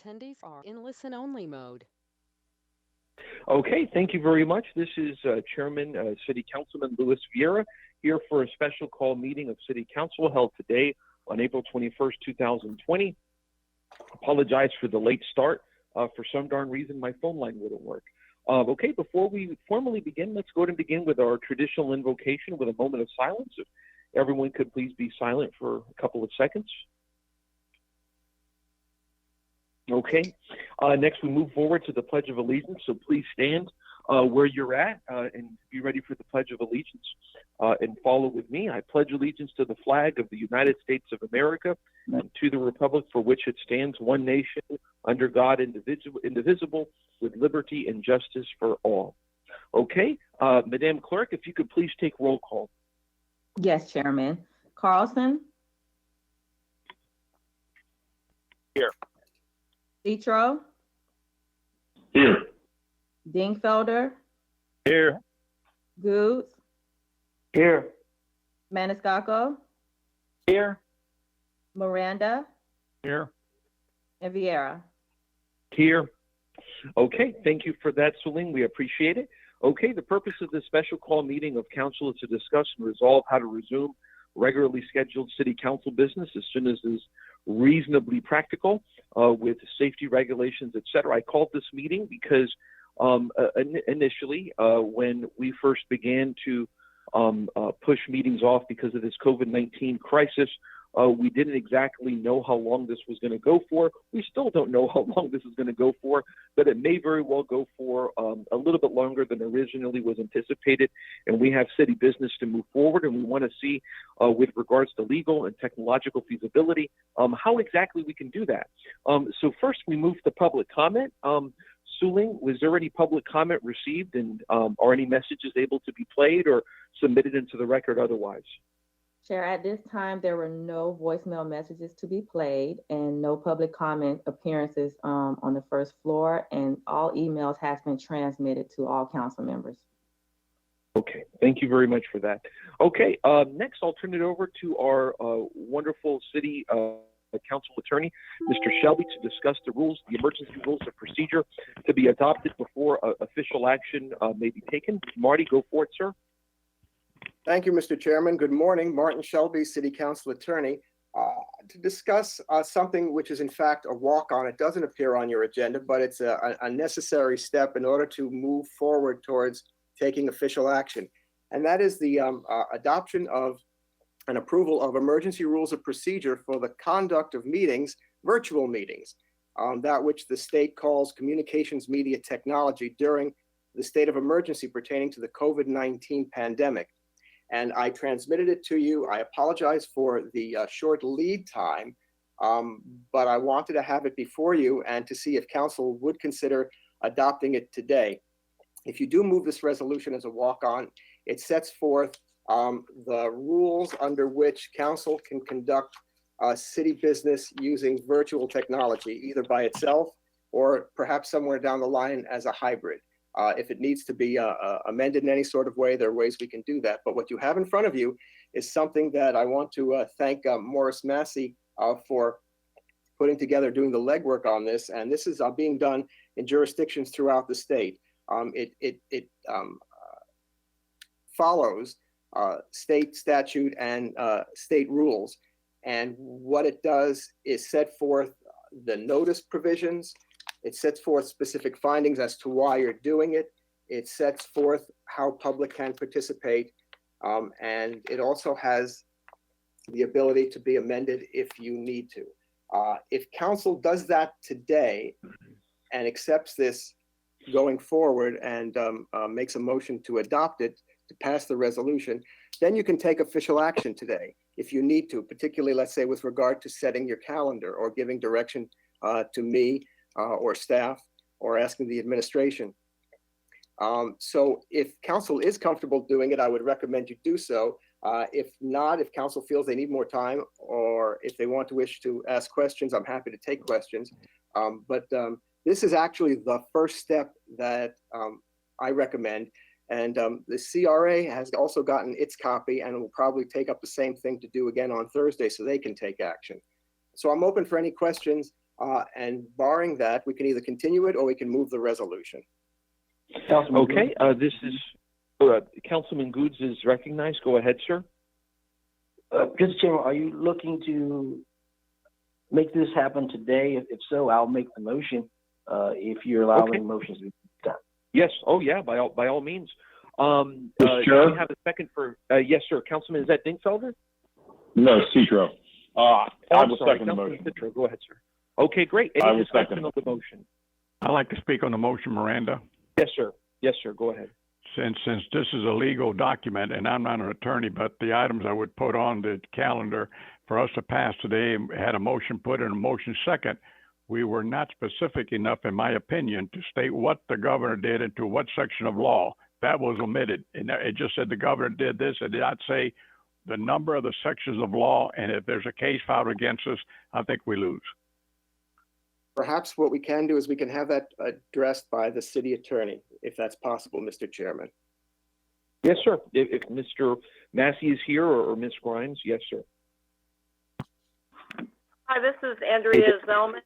attendees are in listen-only mode. Okay, thank you very much. This is Chairman City Councilman Luis Vieira here for a special call meeting of City Council held today on April 21st, 2020. Apologize for the late start. For some darn reason, my phone line wouldn't work. Okay, before we formally begin, let's go ahead and begin with our traditional invocation with a moment of silence. If everyone could please be silent for a couple of seconds. Okay, next we move forward to the Pledge of Allegiance, so please stand where you're at and be ready for the Pledge of Allegiance and follow with me. I pledge allegiance to the flag of the United States of America and to the republic for which it stands, one nation, under God, indivisible, with liberty and justice for all. Okay, Madam Clerk, if you could please take roll call. Yes, Chairman. Carlson? Here. Citro? Here. Dingfelder? Here. Goods? Here. Maniscalco? Here. Miranda? Here. And Vieira? Here. Okay, thank you for that, Celine. We appreciate it. Okay, the purpose of this special call meeting of council is to discuss and resolve how to resume regularly scheduled city council business as soon as is reasonably practical with safety regulations, et cetera. I called this meeting because initially when we first began to push meetings off because of this COVID-19 crisis, we didn't exactly know how long this was going to go for. We still don't know how long this is going to go for, but it may very well go for a little bit longer than originally was anticipated. And we have city business to move forward, and we want to see, with regards to legal and technological feasibility, how exactly we can do that. So first, we move to public comment. Suling, was there any public comment received, and are any messages able to be played or submitted into the record otherwise? Chair, at this time, there were no voicemail messages to be played and no public comment appearances on the first floor, and all emails has been transmitted to all council members. Okay, thank you very much for that. Okay, next I'll turn it over to our wonderful city council attorney, Mr. Shelby, to discuss the emergency rules of procedure to be adopted before official action may be taken. Marty, go for it, sir. Thank you, Mr. Chairman. Good morning. Martin Shelby, City Council Attorney, to discuss something which is in fact a walk-on. It doesn't appear on your agenda, but it's a necessary step in order to move forward towards taking official action. And that is the adoption of an approval of emergency rules of procedure for the conduct of meetings, virtual meetings, that which the state calls communications media technology during the state of emergency pertaining to the COVID-19 pandemic. And I transmitted it to you. I apologize for the short lead time, but I wanted to have it before you and to see if council would consider adopting it today. If you do move this resolution as a walk-on, it sets forth the rules under which council can conduct city business using virtual technology, either by itself or perhaps somewhere down the line as a hybrid. If it needs to be amended in any sort of way, there are ways we can do that. But what you have in front of you is something that I want to thank Morris Massey for putting together, doing the legwork on this. And this is being done in jurisdictions throughout the state. It follows state statute and state rules. And what it does is set forth the notice provisions. It sets forth specific findings as to why you're doing it. It sets forth how public can participate. And it also has the ability to be amended if you need to. If council does that today and accepts this going forward and makes a motion to adopt it, to pass the resolution, then you can take official action today if you need to, particularly, let's say, with regard to setting your calendar or giving direction to me or staff or asking the administration. So if council is comfortable doing it, I would recommend you do so. If not, if council feels they need more time or if they wish to ask questions, I'm happy to take questions. But this is actually the first step that I recommend. And the CRA has also gotten its copy and will probably take up the same thing to do again on Thursday so they can take action. So I'm open for any questions. And barring that, we can either continue it or we can move the resolution. Okay, this is Councilman Goods is recognized. Go ahead, sir. Mr. Chairman, are you looking to make this happen today? If so, I'll make the motion, if you're allowing Okay. motions to be done. Yes. Oh, yeah. By all means. Mr. Do Chair? we have a second for? Yes, sir. Councilman, is that Dingfelder? No, Citro. I I'm will sorry, second the Councilman motion. Citro. Go ahead, sir. Okay, great. I Any will discussion second of the motion? I'd like to speak on the motion, Miranda. Yes, sir. Yes, sir. Go ahead. Since this is a legal document, and I'm not an attorney, but the items I would put on the calendar for us to pass today had a motion put in a motion second. We were not specific enough, in my opinion, to state what the governor did and to what section of law. That was omitted. And it just said the governor did this. It did not say the number of the sections of law. And if there's a case filed against us, I think we lose. Perhaps what we can do is we can have that addressed by the city attorney, if that's possible, Mr. Chairman. Yes, sir. If Mr. Massey is here or Ms. Grimes, yes, sir. Hi, this is Andrea Zellman.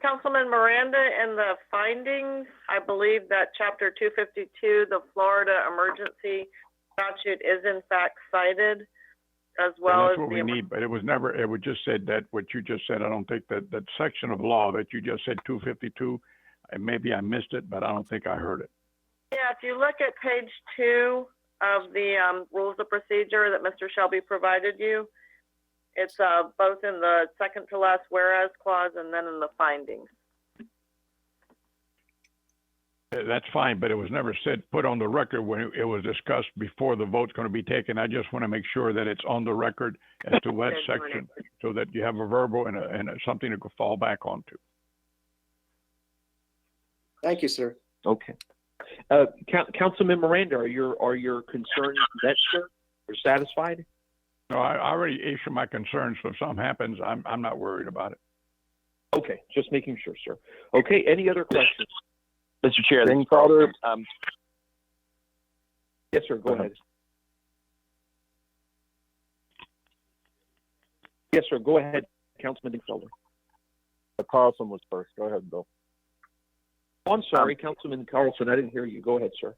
Councilman Miranda, in the findings, I believe that Chapter 252, the Florida Emergency Statute, is in fact cited, as well And as that's what we need, but it was never, it would just said that what you just said. I don't think that section of law that you just said, 252, and maybe I missed it, but I don't think I heard it. Yeah, if you look at page 2 of the rules of procedure that Mr. Shelby provided you, it's both in the second to last whereas clause and then in the findings. That's fine, but it was never said, put on the record when it was discussed before the vote's going to be taken. I just want to make sure that it's on the record as to what section, so that you have a verbal and something to fall back onto. Thank you, sir. Okay. Councilman Miranda, are your concerns met, sir? Or satisfied? No, I already issued my concerns, so if something happens, I'm not worried about it. Okay, just making sure, sir. Okay, any other questions? Mr. Chair, Dingfelder, Yes, sir, go ahead. Yes, sir, go ahead, Councilman Dingfelder. Carlson was first. Go ahead, Bill. Oh, I'm sorry, Councilman Carlson, I didn't hear you. Go ahead, sir.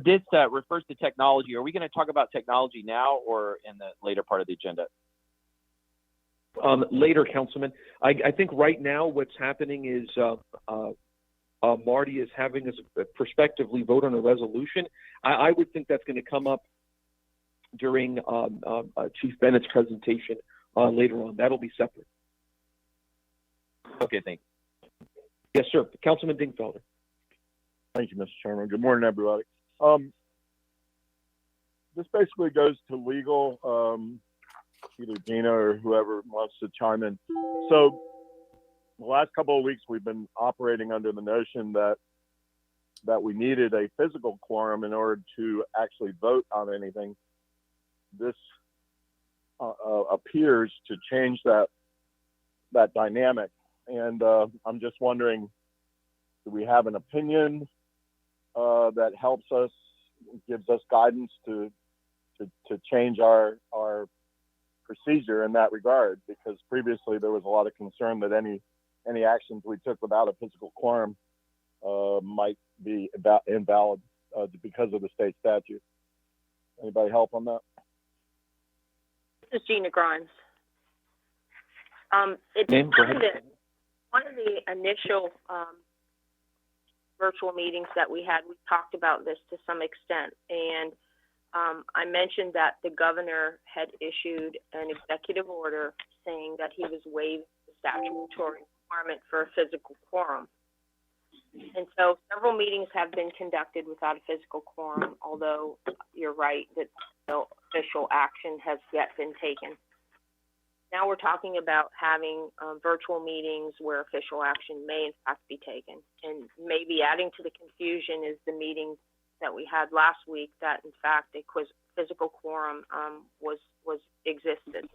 this refers to technology. Are we going to talk about technology now or in the later part of the agenda? Later, Councilman. I think right now what's happening is Marty is having us prospectively vote on a resolution. I would think that's going to come up during Chief Bennett's presentation later on. That'll be separate. Okay, thank you. Yes, sir. Councilman Dingfelder. Thank you, Mr. Chairman. Good morning, everybody. This basically goes to legal, either Gina or whoever wants to chime in. So the last couple of weeks, we've been operating under the notion that we needed a physical quorum in order to actually vote on anything. This appears to change that dynamic. And I'm just wondering, do we have an opinion that helps us, gives us guidance to change our procedure in that regard? Because previously there was a lot of concern that any actions we took without a physical quorum might be invalid because of the state statute. Anybody help on that? This is Gina Grimes. One of the initial virtual meetings that we had, we talked about this to some extent, and I mentioned that the governor had issued an executive order saying that he was waiving the statutory requirement for a physical quorum. And so several meetings have been conducted without a physical quorum, although you're right that no official action has yet been taken. Now we're talking about having virtual meetings where official action may in fact be taken. And maybe adding to the confusion is the meeting that we had last week that in fact a physical quorum existed.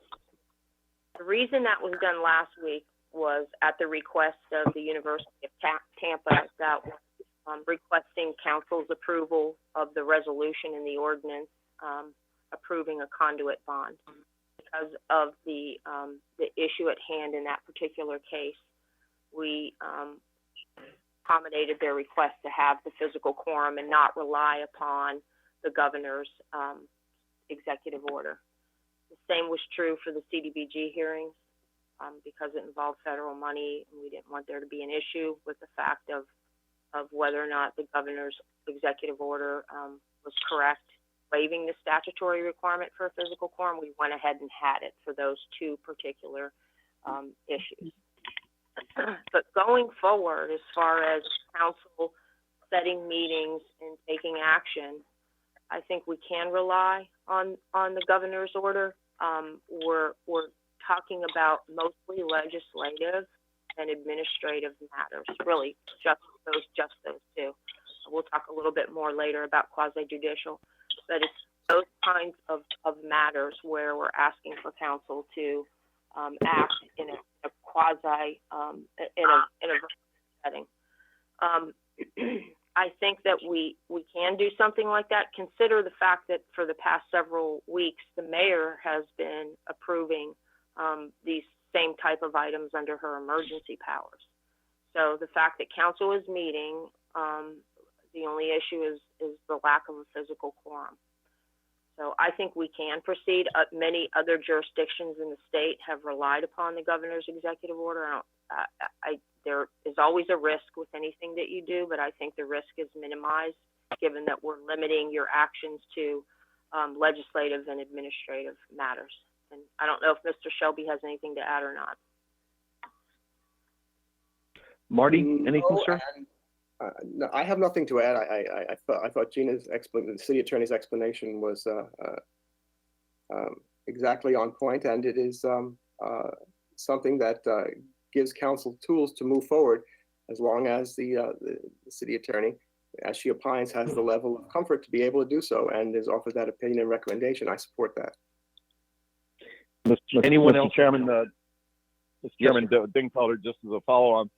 The reason that was done last week was at the request of the University of Tampa that was requesting council's approval of the resolution and the ordinance approving a conduit bond. because of the issue at hand in that particular case, we accommodated their request to have the physical quorum and not rely upon the governor's executive order. The same was true for the CDBG hearings because it involved federal money, and we didn't want there to be an issue with the fact of whether or not the governor's executive order was correct, waiving the statutory requirement for a physical quorum. We went ahead and had it for those two particular issues. But going forward, as far as council setting meetings and taking action, I think we can rely on the governor's order. We're talking about mostly legislative and administrative matters, really just those two. We'll talk a little bit more later about quasi-judicial, but it's those kinds of matters where we're asking for council to act in a quasi, in a setting. I think that we can do something like that. Consider the fact that for the past several weeks, the mayor has been approving these same type of items under her emergency powers. So the fact that council is meeting, the only issue is the lack of a physical quorum. So I think we can proceed. Many other jurisdictions in the state have relied upon the governor's executive order. There is always a risk with anything that you do, but I think the risk is minimized given that we're limiting your actions to legislative and administrative matters. And I don't know if Mr. Shelby has anything to add or not. Marty, anything, sir? No, I have nothing to add. I thought Gina's the city attorney's explanation was exactly on point, and it is something that gives council tools to move forward, as long as the city attorney, as she opines, has the level of comfort to be able to do so, and is offered that opinion and recommendation. I support that. Anyone Mr. else? Chairman, Mr. Chairman, Dingfelder, just as a follow-on.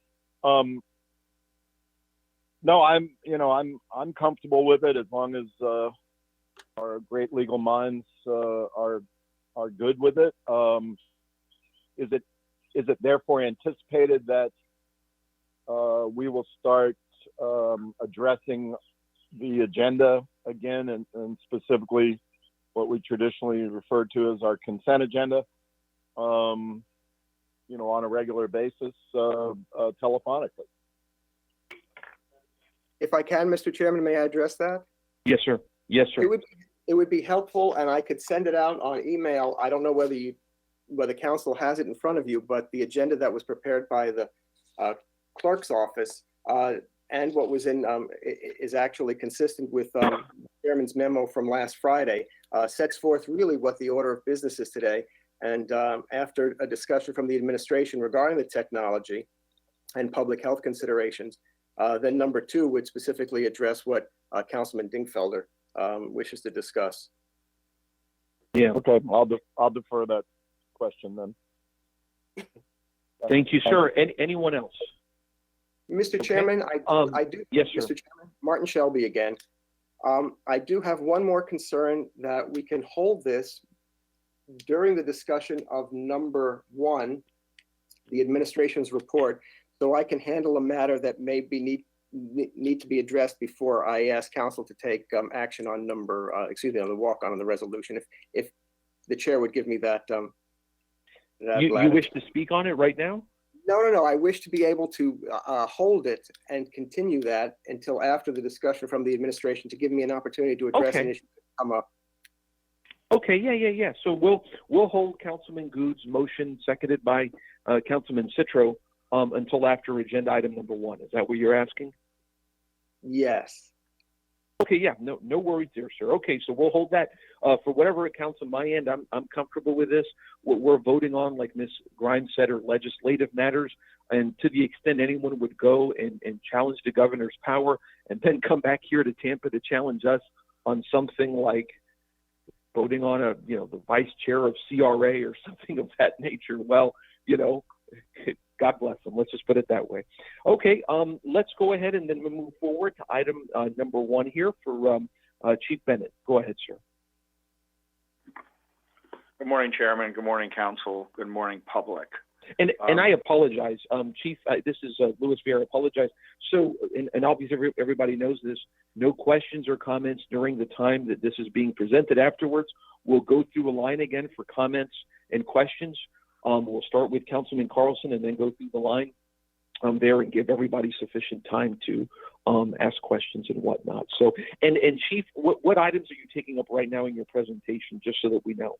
No, I'm comfortable with it as long as our great legal minds are good with it. Is it therefore anticipated that we will start addressing the agenda again, and specifically what we traditionally refer to as our consent agenda, on a regular basis, telephonically? If I can, Mr. Chairman, may I address that? Yes, sir. Yes, sir. It would be helpful, and I could send it out on email. I don't know whether council has it in front of you, but the agenda that was prepared by the clerk's office and what was in is actually consistent with the chairman's memo from last Friday, sets forth really what the order of business is today. And after a discussion from the administration regarding the technology and public health considerations, then number 2 would specifically address what Councilman Dingfelder wishes to discuss. Yeah. Okay. I'll defer that question then. Thank you, sir. Anyone else? Mr. Okay. Chairman, I do. Yes, sir. Mr. Chairman, Martin Shelby again. I do have one more concern, that we can hold this during the discussion of number 1, the administration's report, so I can handle a matter that maybe need to be addressed before I ask council to take action on on the walk-on on the resolution. If the chair would give me that. You wish to speak on it right now? No. I wish to be able to hold it and continue that until after the discussion from the administration, to give me an opportunity to address an issue that come up. Okay, yeah. So we'll hold Councilman Good's motion, seconded by Councilman Citro, until after agenda item number 1. Is that what you're asking? Yes. Okay, yeah, no worries there, sir. Okay, so we'll hold that. For whatever accounts on my end, I'm comfortable with this. What we're voting on, like Ms. Grimes said, are legislative matters, and to the extent anyone would go and challenge the governor's power and then come back here to Tampa to challenge us on something like voting on the vice chair of CRA or something of that nature, well, God bless them. Let's just put it that way. Okay, let's go ahead and then we'll move forward to item number 1 here for Chief Bennett. Go ahead, sir. Good morning, Chairman. Good morning, Council. Good morning, public. And I apologize, Chief. This is Louis Vieira. I apologize. So, and obviously everybody knows this. No questions or comments during the time that this is being presented. Afterwards, we'll go through a line again for comments and questions. We'll start with Councilman Carlson and then go through the line there and give everybody sufficient time to ask questions and whatnot. So, and Chief, what items are you taking up right now in your presentation, just so that we know?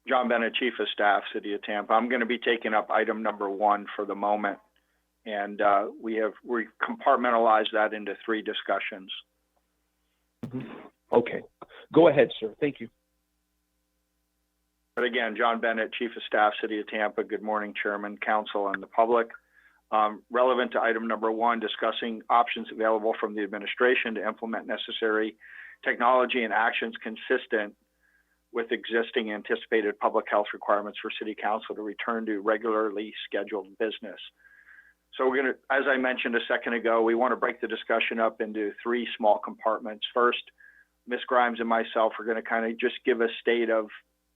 John Bennett, Chief of Staff, City of Tampa. I'm going to be taking up item number 1 for the moment, and we compartmentalized that into 3 discussions. Okay, go ahead, sir. Thank you. But again, John Bennett, Chief of Staff, City of Tampa. Good morning, Chairman, Council, and the public. Relevant to item number 1, discussing options available from the administration to implement necessary technology and actions consistent with existing anticipated public health requirements for City Council to return to regularly scheduled business. So we're going to, as I mentioned a second ago, we want to break the discussion up into 3 small compartments. First, Ms. Grimes and myself are going to kind of just give a state of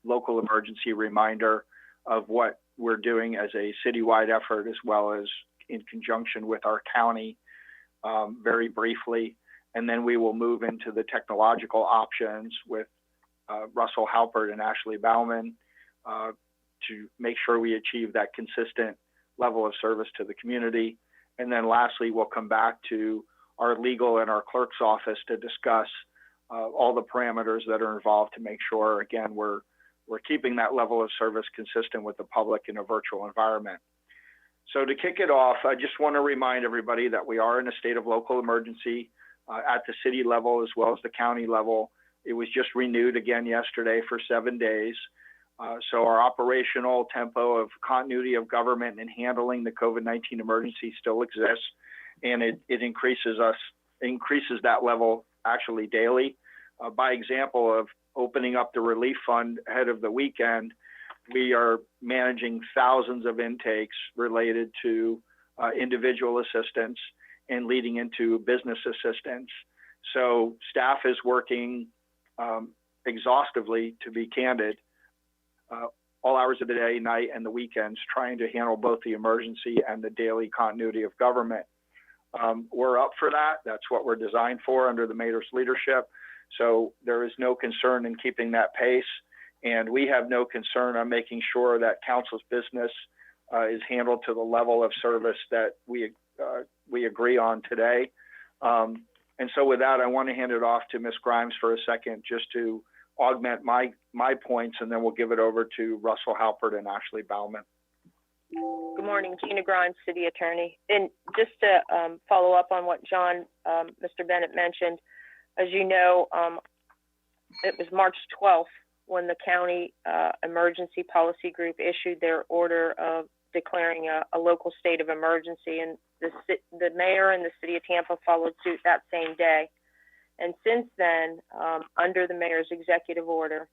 local emergency reminder of what we're doing as a citywide effort, as well as in conjunction with our county, very briefly. And then we will move into the technological options with Russell Halpert and Ashley Bauman to make sure we achieve that consistent level of service to the community. And then lastly, we'll come back to our legal and our clerk's office to discuss all the parameters that are involved to make sure, again, we're keeping that level of service consistent with the public in a virtual environment. So to kick it off, I just want to remind everybody that we are in a state of local emergency at the city level as well as the county level. It was just renewed again yesterday for 7 days. So our operational tempo of continuity of government and handling the COVID-19 emergency still exists, and it increases that level actually daily. By example of opening up the relief fund ahead of the weekend, we are managing thousands of intakes related to individual assistance and leading into business assistance. So staff is working exhaustively, to be candid, all hours of the day, night, and the weekends, trying to handle both the emergency and the daily continuity of government. We're up for that. That's what we're designed for under the mayor's leadership. So there is no concern in keeping that pace. And we have no concern on making sure that council's business is handled to the level of service that we agree on today. And so with that, I want to hand it off to Ms. Grimes for a second, just to augment my points, and then we'll give it over to Russell Halpert and Ashley Bauman. Good morning, Gina Grimes, City Attorney. And just to follow up on what John, Mr. Bennett mentioned, as you know, it was March 12th when the county emergency policy group issued their order of declaring a local state of emergency, and the mayor and the city of Tampa followed suit that same day. And since then, under the mayor's executive order,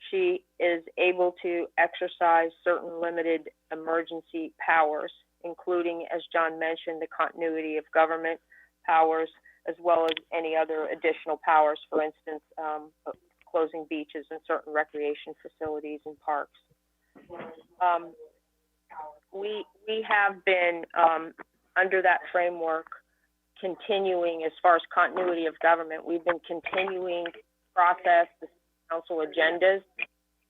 she is able to exercise certain limited emergency powers, including, as John mentioned, the continuity of government powers, as well as any other additional powers, for instance, closing beaches and certain recreation facilities and parks. We have been, under that framework, continuing, as far as continuity of government, we've been continuing to process the council agendas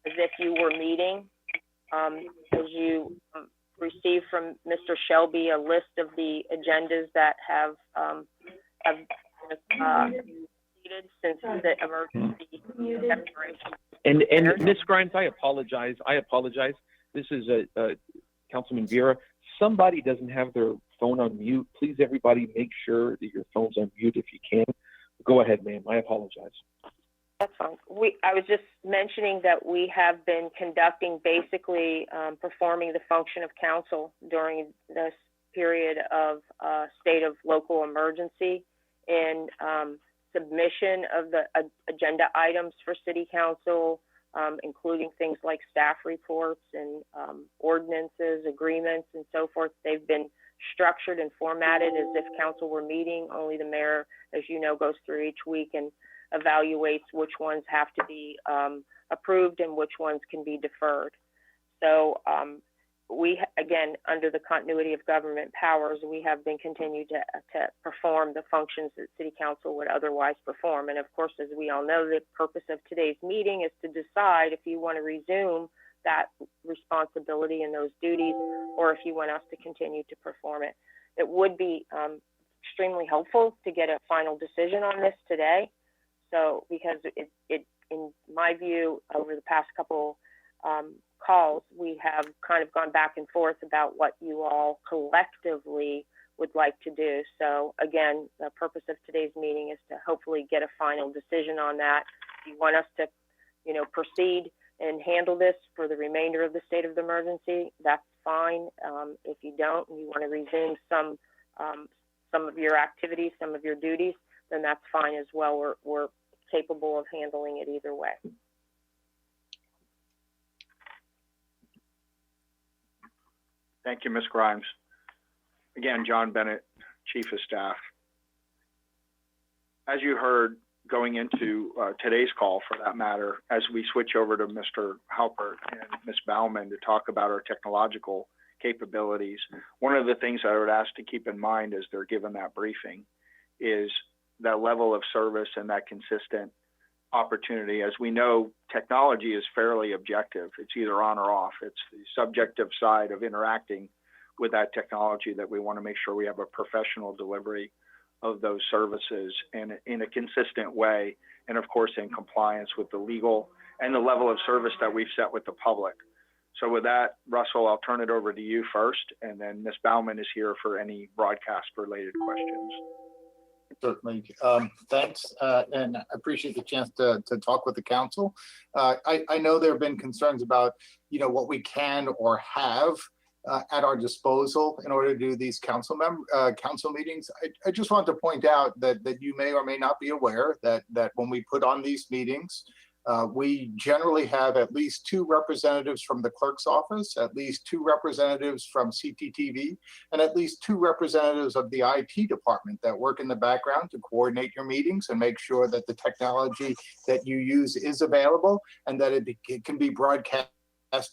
as if you were meeting. As you received from Mr. Shelby a list of the agendas that have completed since the emergency declaration. And Ms. Grimes, I apologize. This is Councilman Vieira. Somebody doesn't have their phone on mute. Please, everybody, make sure that your phone's on mute if you can. Go ahead, ma'am. I apologize. That's fine. I was just mentioning that we have been conducting, basically performing the function of council during this period of state of local emergency in submission of the agenda items for city council, including things like staff reports and ordinances, agreements, and so forth. They've been structured and formatted as if council were meeting. Only the mayor, as you know, goes through each week and evaluates which ones have to be approved and which ones can be deferred. So we, again, under the continuity of government powers, we have been continued to perform the functions that City Council would otherwise perform. And of course, as we all know, the purpose of today's meeting is to decide if you want to resume that responsibility and those duties, or if you want us to continue to perform it. It would be extremely helpful to get a final decision on this today. So, because it in my view, over the past couple calls, we have kind of gone back and forth about what you all collectively would like to do. So again, the purpose of today's meeting is to hopefully get a final decision on that. If you want us to, proceed and handle this for the remainder of the state of the emergency, that's fine. If you don't, and you want to resume some of your activities, some of your duties, then that's fine as well. We're capable of handling it either way. Thank you, Ms. Grimes. Again, John Bennett, Chief of Staff. As you heard, going into today's call, for that matter, as we switch over to Mr. Halpert and Ms. Baumann to talk about our technological capabilities, one of the things I would ask to keep in mind as they're given that briefing is that level of service and that consistent opportunity. As we know, technology is fairly objective. It's either on or off. It's the subjective side of interacting with that technology that we want to make sure we have a professional delivery of those services and in a consistent way, and of course in compliance with the legal and the level of service that we've set with the public. So with that, Russell, I'll turn it over to you first, and then Ms. Baumann is here for any broadcast related questions. Certainly. Thanks, and I appreciate the chance to talk with the council. I know there have been concerns about, what we can or have at our disposal in order to do these council meetings. I just want to point out that you may or may not be aware that when we put on these meetings, we generally have at least 2 representatives from the clerk's office, at least 2 representatives from CTTV, and at least 2 representatives of the IT department that work in the background to coordinate your meetings and make sure that the technology that you use is available and that it can be broadcast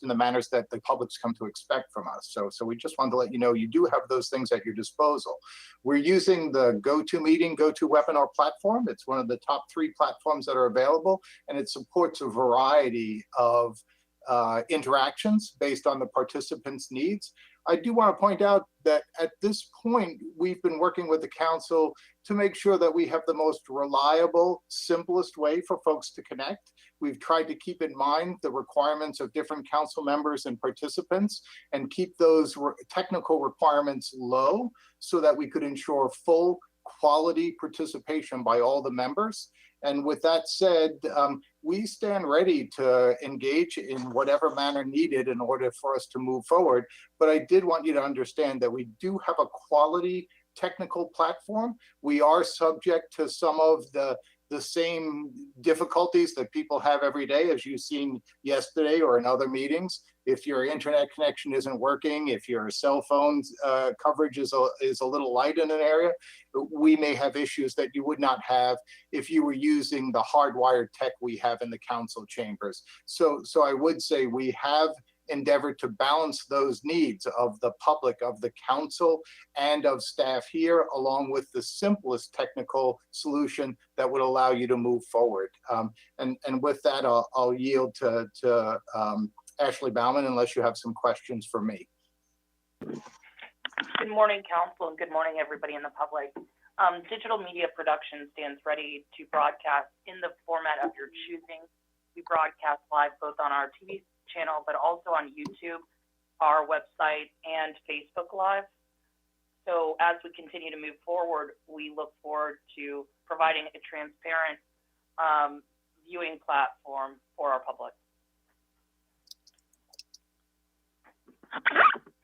in the manners that the public's come to expect from us. So we just wanted to let you know you do have those things at your disposal. We're using the GoToMeeting, GoToWebinar platform. It's one of the top 3 platforms that are available, and it supports a variety of interactions based on the participants' needs. I do want to point out that at this point, we've been working with the council to make sure that we have the most reliable, simplest way for folks to connect. We've tried to keep in mind the requirements of different council members and participants and keep those technical requirements low so that we could ensure full quality participation by all the members. And with that said, we stand ready to engage in whatever manner needed in order for us to move forward. But I did want you to understand that we do have a quality technical platform. We are subject to some of the same difficulties that people have every day, as you've seen yesterday or in other meetings. If your internet connection isn't working, if your cell phone coverage is a little light in an area, we may have issues that you would not have if you were using the hardwired tech we have in the council chambers. So I would say we have endeavored to balance those needs of the public, of the council, and of staff here, along with the simplest technical solution that would allow you to move forward. And with that, I'll yield to Ashley Baumann, unless you have some questions for me. Good morning, council, and good morning, everybody in the public. Digital media production stands ready to broadcast in the format of your choosing. We broadcast live both on our TV channel, but also on YouTube, our website, and Facebook Live. So as we continue to move forward, we look forward to providing a transparent viewing platform for our public.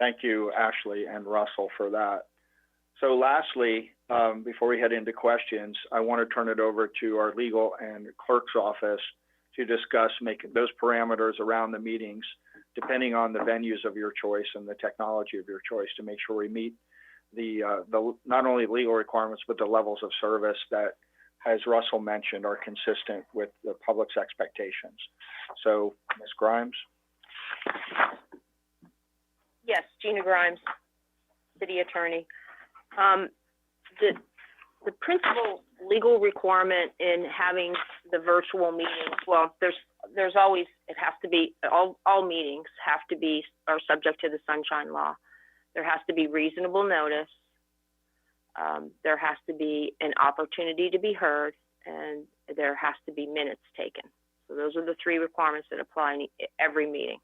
Thank you, Ashley and Russell, for that. So lastly, before we head into questions, I want to turn it over to our legal and clerk's office to discuss making those parameters around the meetings, depending on the venues of your choice and the technology of your choice, to make sure we meet the not only legal requirements, but the levels of service that as Russell mentioned, are consistent with the public's expectations. So, Ms. Grimes? Yes, Gina Grimes, City Attorney. The principal legal requirement in having the virtual meetings, well, there's always, it has to be, all meetings are subject to the Sunshine Law. There has to be reasonable notice. There has to be an opportunity to be heard, and there has to be minutes taken. So those are the three requirements that apply in every meeting.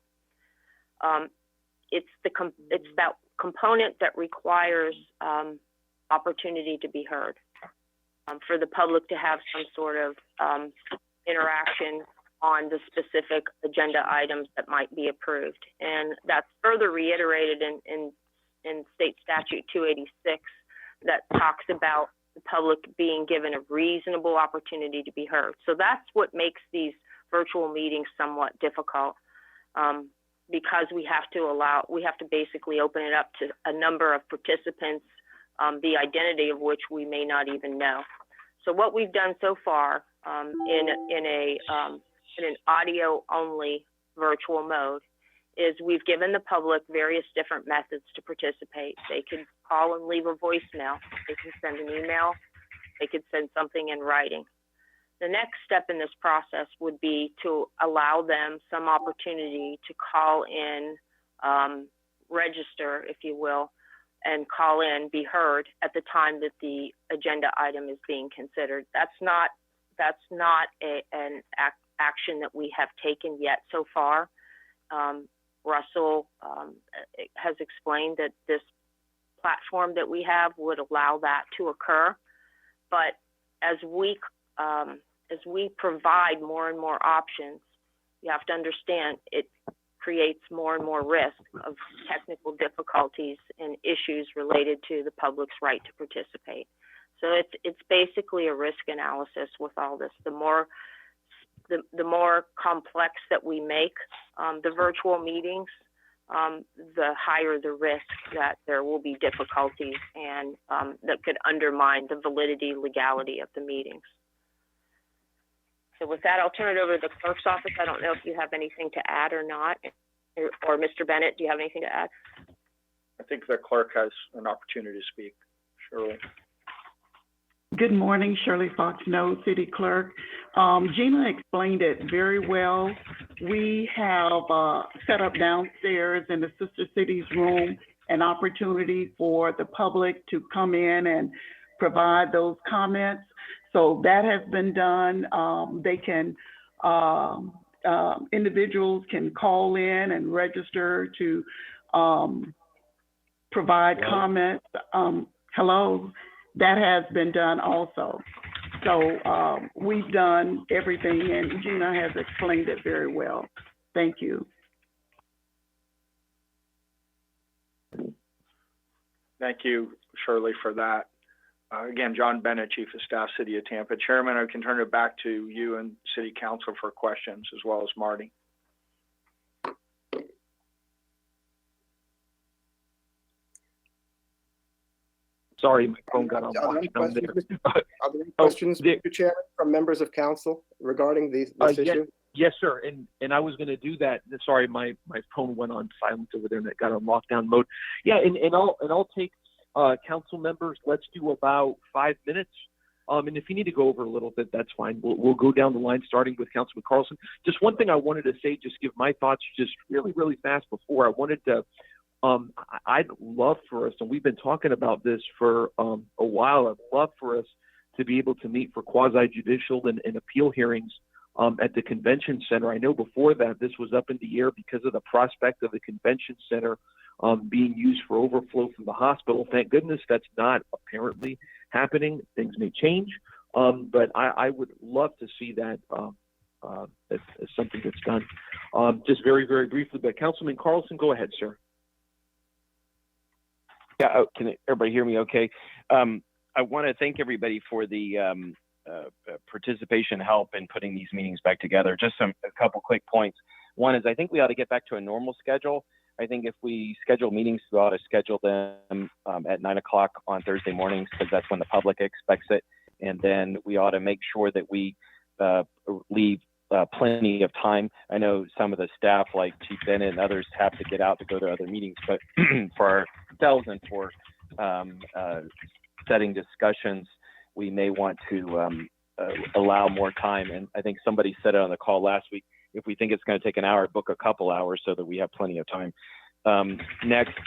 It's that component that requires opportunity to be heard, for the public to have some sort of interaction on the specific agenda items that might be approved. And that's further reiterated in State Statute 286 that talks about the public being given a reasonable opportunity to be heard. So that's what makes these virtual meetings somewhat difficult, because we have to basically open it up to a number of participants, the identity of which we may not even know. So what we've done so far in an audio-only virtual mode is we've given the public various different methods to participate. They could call and leave a voicemail. They can send an email. They could send something in writing. The next step in this process would be to allow them some opportunity to call in, register, if you will, and call in, be heard at the time that the agenda item is being considered. That's not an action that we have taken yet so far. Russell has explained that this platform that we have would allow that to occur. But as we provide more and more options, you have to understand it creates more and more risk of technical difficulties and issues related to the public's right to participate. So it's basically a risk analysis with all this. The more complex that we make the virtual meetings, the higher the risk that there will be difficulties and that could undermine the validity, legality of the meetings. So with that, I'll turn it over to the clerk's office. I don't know if you have anything to add or not, or Mr. Bennett, do you have anything to add? I think the clerk has an opportunity to speak. Shirley. Good morning, Shirley Fox, City Clerk. Gina explained it very well. We have set up downstairs in the Sister Cities room an opportunity for the public to come in and provide those comments. So that has been done. They can, individuals can call in and register to provide comments. Hello, that has been done also. So we've done everything, and Gina has explained it very well. Thank you. Thank you, Shirley, for that. Again, John Bennett, Chief of Staff, City of Tampa. Chairman, I can turn it back to you and City Council for questions, as well as Marty. Sorry, my phone got on. Are there any questions, Mr. Chairman, from members of council regarding this issue? Yes, sir. And I was going to do that. Sorry, my phone went on silent over there and it got on lockdown mode. Yeah, and I'll take council members. Let's do about 5 minutes. And if you need to go over a little bit, that's fine. We'll go down the line, starting with Councilman Carlson. Just one thing I wanted to say, just give my thoughts just really, really fast before. I wanted to, I'd love for us, and we've been talking about this for a while, I'd love for us to be able to meet for quasi-judicial and appeal hearings at the convention center. I know before that this was up in the air because of the prospect of the convention center being used for overflow from the hospital. Thank goodness that's not apparently happening. Things may change, but I would love to see that as something that's done. Just very, very briefly, but Councilman Carlson, go ahead, sir. Yeah, can everybody hear me okay? I want to thank everybody for the participation help in putting these meetings back together. Just a couple quick points. One is I think we ought to get back to a normal schedule. I think if we schedule meetings, we ought to schedule them at 9 o'clock on Thursday mornings, because that's when the public expects it. and then we ought to make sure that we leave plenty of time. I know some of the staff, like Chief Bennett and others, have to get out to go to other meetings, but for ourselves and for setting discussions, we may want to allow more time. And I think somebody said it on the call last week, if we think it's going to take an hour, book a couple hours so that we have plenty of time. Next,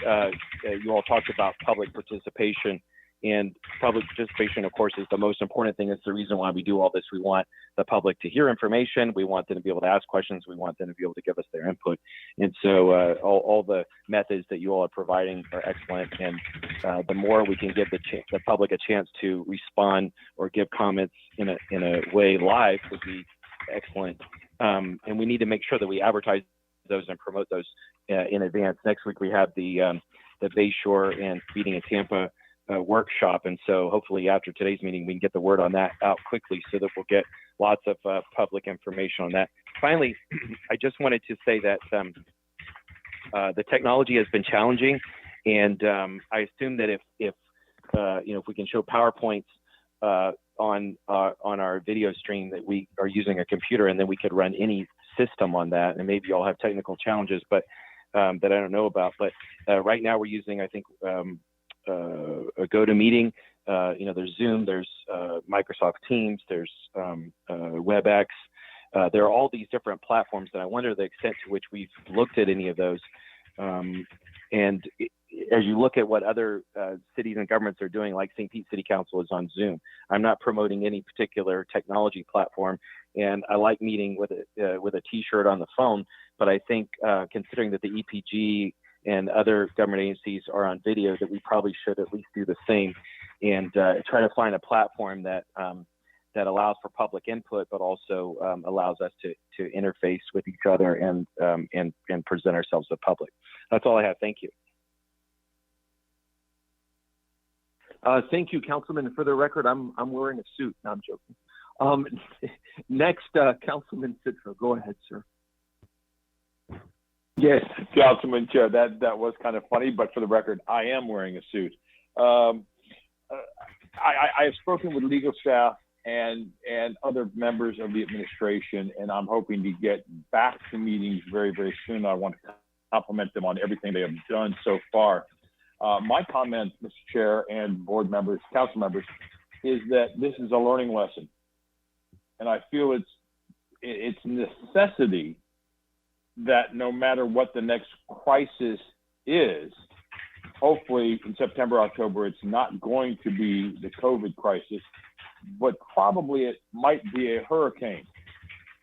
you all talked about public participation. And public participation, of course, is the most important thing. It's the reason why we do all this. We want the public to hear information. We want them to be able to ask questions. We want them to be able to give us their input. And so all the methods that you all are providing are excellent. And the more we can give the public a chance to respond or give comments in a way live would be excellent. And we need to make sure that we advertise those and promote those in advance. Next week, we have the Bayshore and Feeding in Tampa workshop, and so hopefully after today's meeting we can get the word on that out quickly so that we'll get lots of public information on that. Finally, I just wanted to say that the technology has been challenging, and I assume that if we can show PowerPoints on our video stream, that we are using a computer, and then we could run any system on that. And maybe you all have technical challenges, but that I don't know about. But right now we're using, I think, a GoToMeeting. There's Zoom, there's Microsoft Teams, there's WebEx. There are all these different platforms, and I wonder the extent to which we've looked at any of those. And as you look at what other cities and governments are doing, like St. Pete City Council is on Zoom. I'm not promoting any particular technology platform, and I like meeting with a T-shirt on the phone. But I think considering that the EPG and other government agencies are on video, that we probably should at least do the same and try to find a platform that allows for public input, but also allows us to interface with each other and present ourselves to the public. That's all I have. Thank you. Thank you, Councilman. And for the record, I'm wearing a suit. No, I'm joking. Next, Councilman Citro. Go ahead, sir. Yes, Councilman Chair, that was kind of funny, but for the record, I am wearing a suit. I have spoken with legal staff and other members of the administration, and I'm hoping to get back to meetings very, very soon. I want to compliment them on everything they have done so far. My comment, Mr. Chair and board members, council members, is that this is a learning lesson, and I feel it's necessity that no matter what the next crisis is, hopefully in September, October, it's not going to be the COVID crisis, but probably it might be a hurricane,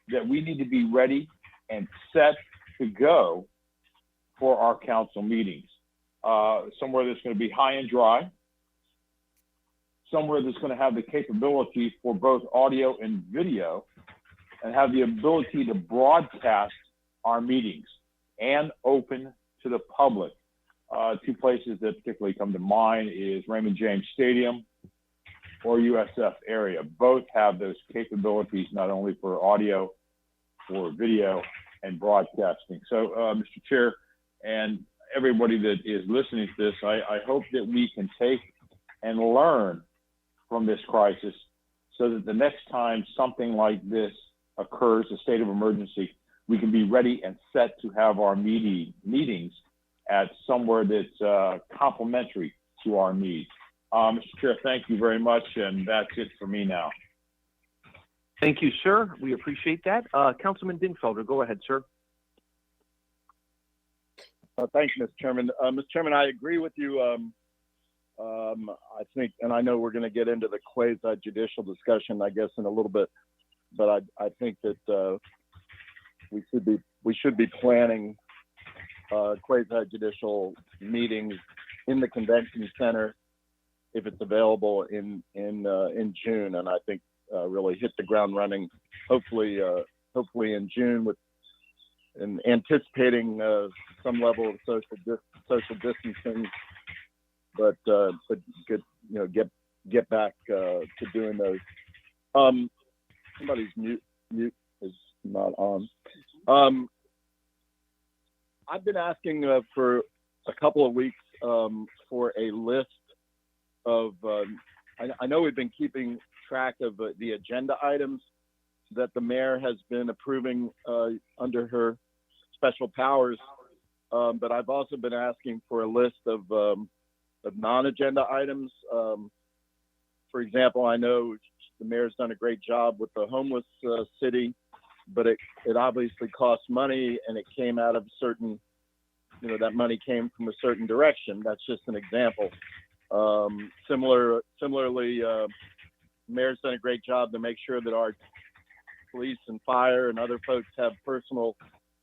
that we need to be ready and set to go for our council meetings. Somewhere that's going to be high and dry, somewhere that's going to have the capability for both audio and video, and have the ability to broadcast our meetings and open to the public. Two places that particularly come to mind is Raymond James Stadium or USF area. Both have those capabilities, not only for audio, for video and broadcasting. So, Mr. Chair, and everybody that is listening to this, I hope that we can take and learn from this crisis so that the next time something like this occurs, a state of emergency, we can be ready and set to have our meetings at somewhere that's complementary to our needs. Mr. Chair, thank you very much, and that's it for me now. Thank you, sir. We appreciate that. Councilman Dingfelder, go ahead, sir. Thank you, Mr. Chairman. Mr. Chairman, I agree with you. I think, and I know we're going to get into the quasi-judicial discussion, I guess, in a little bit, but I think that we should be planning quasi-judicial meetings in the convention center if it's available in June, and I think really hit the ground running. Hopefully in June, with and anticipating some level of social distancing, but get back to doing those. Somebody's mute is not on. I've been asking for a couple of weeks for a list of, I know we've been keeping track of the agenda items that the mayor has been approving under her special powers. But I've also been asking for a list of non-agenda items. For example, I know the mayor's done a great job with the homeless city, but it obviously costs money, and it came out of certain, that money came from a certain direction. That's just an example. Similarly, mayor's done a great job to make sure that our police and fire and other folks have personal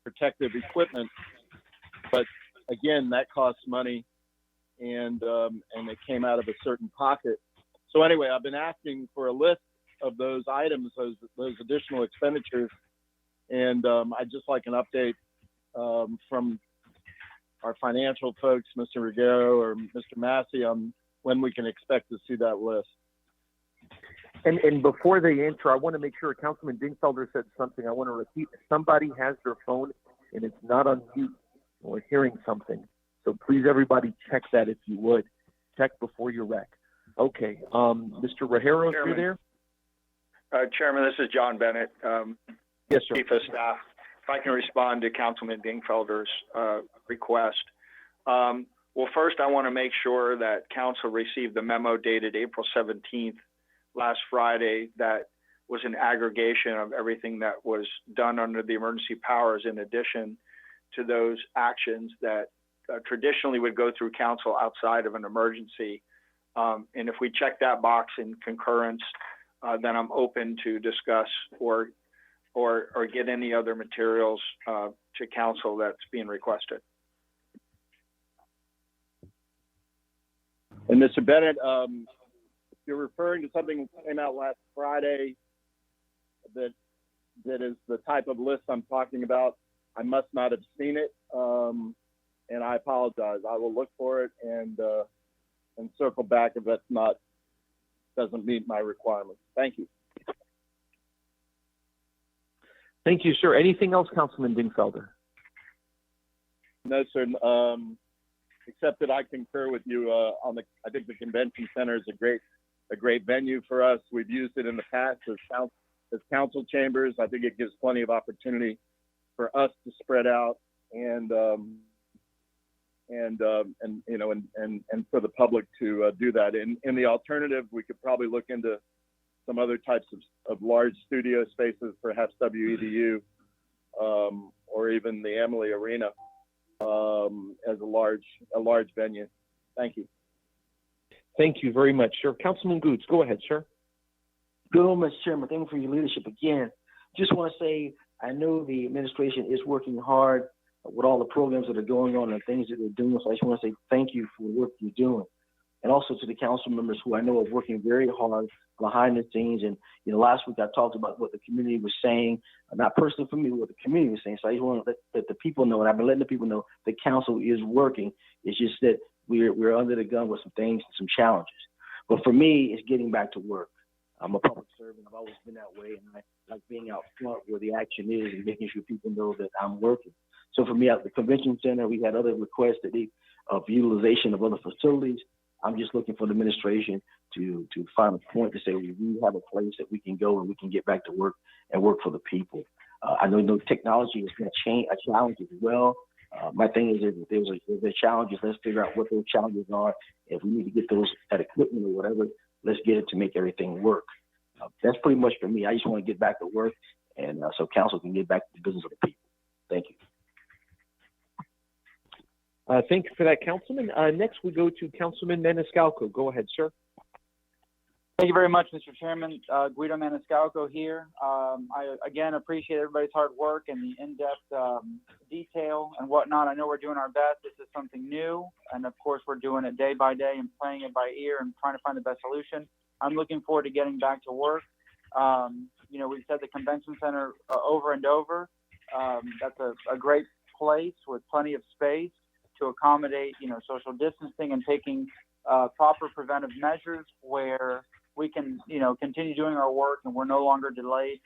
protective equipment. But again, that costs money, and it came out of a certain pocket. So anyway, I've been asking for a list of those items, those additional expenditures, and I'd just like an update from our financial folks, Mr. Ruggiero or Mr. Massey, on when we can expect to see that list. And before they answer, I want to make sure Councilman Dingfelder said something. I want to repeat. If somebody has their phone and it's not on mute, we're hearing something. So please, everybody, check that if you would. Check before you wreck. Okay. Mr. Ruggiero, if you're there? Chairman, this is John Bennett, Yes, sir. Chief of Staff. If I can respond to Councilman Dingfelder's request. Well, first, I want to make sure that Council received the memo dated April 17th, last Friday, that was an aggregation of everything that was done under the emergency powers, in addition to those actions that traditionally would go through Council outside of an emergency. And if we check that box in concurrence, then I'm open to discuss or get any other materials to Council that's being requested. And Mr. Bennett, if you're referring to something that came out last Friday that is the type of list I'm talking about, I must not have seen it, and I apologize. I will look for it and circle back if that's doesn't meet my requirements. Thank you. Thank you, sir. Anything else, Councilman Dingfelder? No, sir. Except that I concur with you on I think the convention center is a great venue for us. We've used it in the past as council chambers. I think it gives plenty of opportunity for us to spread out and for the public to do that. In the alternative, we could probably look into some other types of large studio spaces, perhaps WEDU, or even the Emily Arena as a large venue. Thank you. Thank you very much, sir. Councilman Goods, go ahead, sir. Good, Mr. Chairman. Thank you for your leadership again. Just want to say, I know the administration is working hard with all the programs that are going on and things that they're doing. So I just want to say thank you for the work you're doing. And also to the council members who I know are working very hard behind the scenes. And, last week I talked about what the community was saying, not personally for me, what the community was saying. So I just want to let the people know, and I've been letting the people know the council is working. It's just that we're under the gun with some things and some challenges. But for me, it's getting back to work. I'm a public servant. I've always been that way. And I like being out front where the action is and making sure people know that I'm working. So for me, at the convention center, we had other requests of utilization of other facilities. I'm just looking for the administration to find a point to say we have a place that we can go and we can get back to work and work for the people. I know technology is going to change a challenge as well. My thing is if there's challenges, let's figure out what those challenges are. If we need to get that equipment or whatever, let's get it to make everything work. That's pretty much for me. I just want to get back to work, and so council can get back to the business of the people. Thank you. Thank you for that, Councilman. Next, we go to Councilman Maniscalco. Go ahead, sir. Thank you very much, Mr. Chairman. Guido Maniscalco here. I, again, appreciate everybody's hard work and the in-depth detail and whatnot. I know we're doing our best. This is something new, and of course, we're doing it day by day and playing it by ear and trying to find the best solution. I'm looking forward to getting back to work. We've said the convention center over and over. That's a great place with plenty of space to accommodate, social distancing and taking proper preventive measures where we can, continue doing our work and we're no longer delayed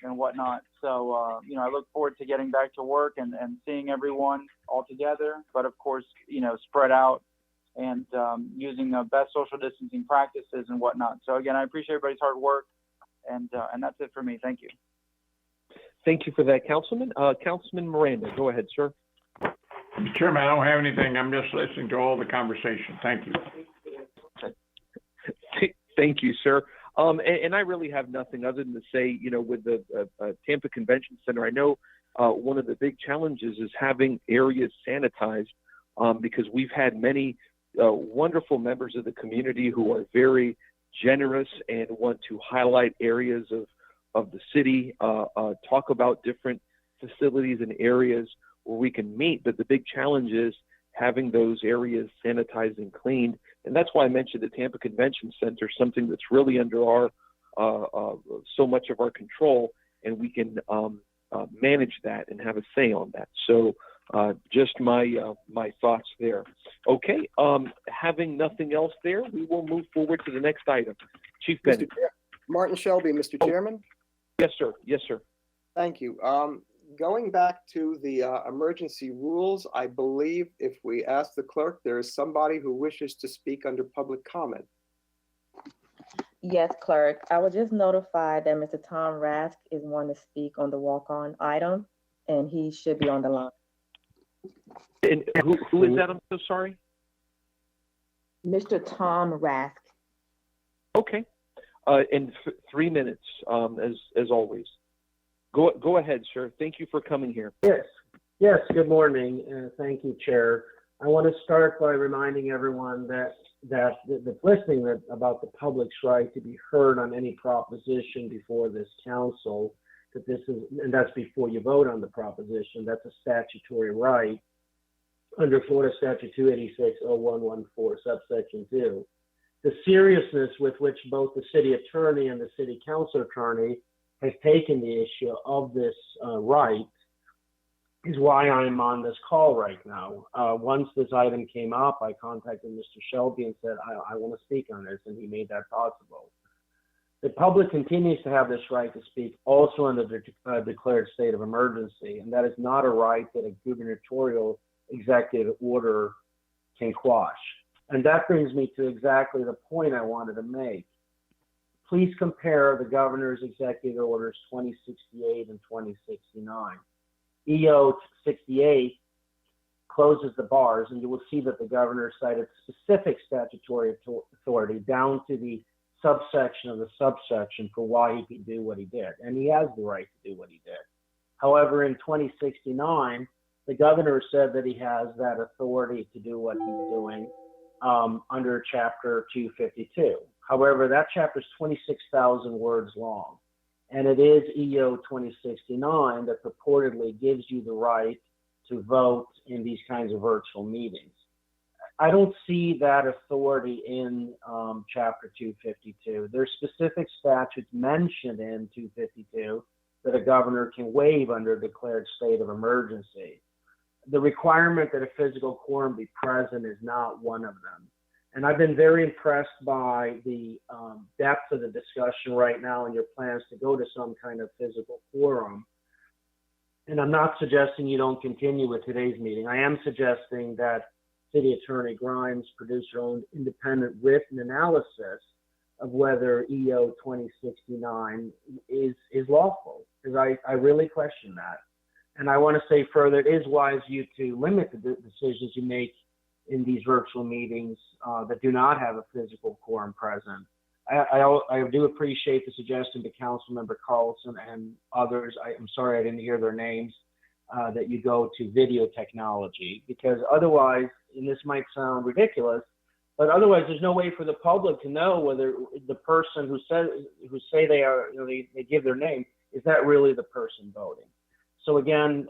and whatnot. So, I look forward to getting back to work and seeing everyone all together, but of course, spread out and using best social distancing practices and whatnot. So again, I appreciate everybody's hard work, and that's it for me. Thank you. Thank you for that, Councilman. Councilman Miranda, go ahead, sir. Mr. Chairman, I don't have anything. I'm just listening to all the conversation. Thank you. Thank you, sir. And I really have nothing other than to say, you know, with the Tampa Convention Center, I know one of the big challenges is having areas sanitized because we've had many wonderful members of the community who are very generous and want to highlight areas of the city, talk about different facilities and areas where we can meet. But the big challenge is having those areas sanitized and cleaned. And that's why I mentioned the Tampa Convention Center, something that's really under our so much of our control, and we can manage that and have a say on that. So just my thoughts there. Okay, having nothing else there, we will move forward to the next item. Chief Bennett. Martin Shelby, Mr. Chairman. Yes, sir. Yes, sir. Thank you. Going back to the emergency rules, I believe if we ask the clerk, there is somebody who wishes to speak under public comment. Yes, clerk. I was just notified that Mr. Tom Rask is wanting to speak on the walk-on item, and he should be on the line. And who is that? I'm so sorry. Mr. Tom Rask. Okay. In 3 minutes, as always. Go ahead, sir. Thank you for coming here. Yes. Good morning. Thank you, Chair. I want to start by reminding everyone that the listening about the public's right to be heard on any proposition before this council, and that's before you vote on the proposition. That's a statutory right under Florida Statute 286-0114, subsection 2. The seriousness with which both the city attorney and the city council attorney has taken the issue of this right is why I'm on this call right now. Once this item came up, I contacted Mr. Shelby and said, I want to speak on this, and he made that possible. The public continues to have this right to speak also under the declared state of emergency, and that is not a right that a gubernatorial executive order can quash. And that brings me to exactly the point I wanted to make. Please compare the governor's executive orders 2068 and 2069. EO 68 closes the bars, and you will see that the governor cited specific statutory authority down to the subsection of the subsection for why he could do what he did, and he has the right to do what he did. However, in 2069, the governor said that he has that authority to do what he's doing under Chapter 252. However, that chapter is 26,000 words long, and it is EO 2069 that purportedly gives you the right to vote in these kinds of virtual meetings. I don't see that authority in Chapter 252. There's specific statutes mentioned in 252 that a governor can waive under a declared state of emergency. The requirement that a physical quorum be present is not one of them. And I've been very impressed by the depth of the discussion right now and your plans to go to some kind of physical quorum. And I'm not suggesting you don't continue with today's meeting. I am suggesting that City Attorney Grimes produce her own independent written analysis of whether EO 2069 is lawful, because I really question that. And I want to say further, it is wise you to limit the decisions you make in these virtual meetings that do not have a physical quorum present. I do appreciate the suggestion to Councilmember Carlson and others. I'm sorry I didn't hear their names, that you go to video technology, because otherwise, and this might sound ridiculous, but otherwise there's no way for the public to know whether the person who say they are, they give their name, is that really the person voting? So again,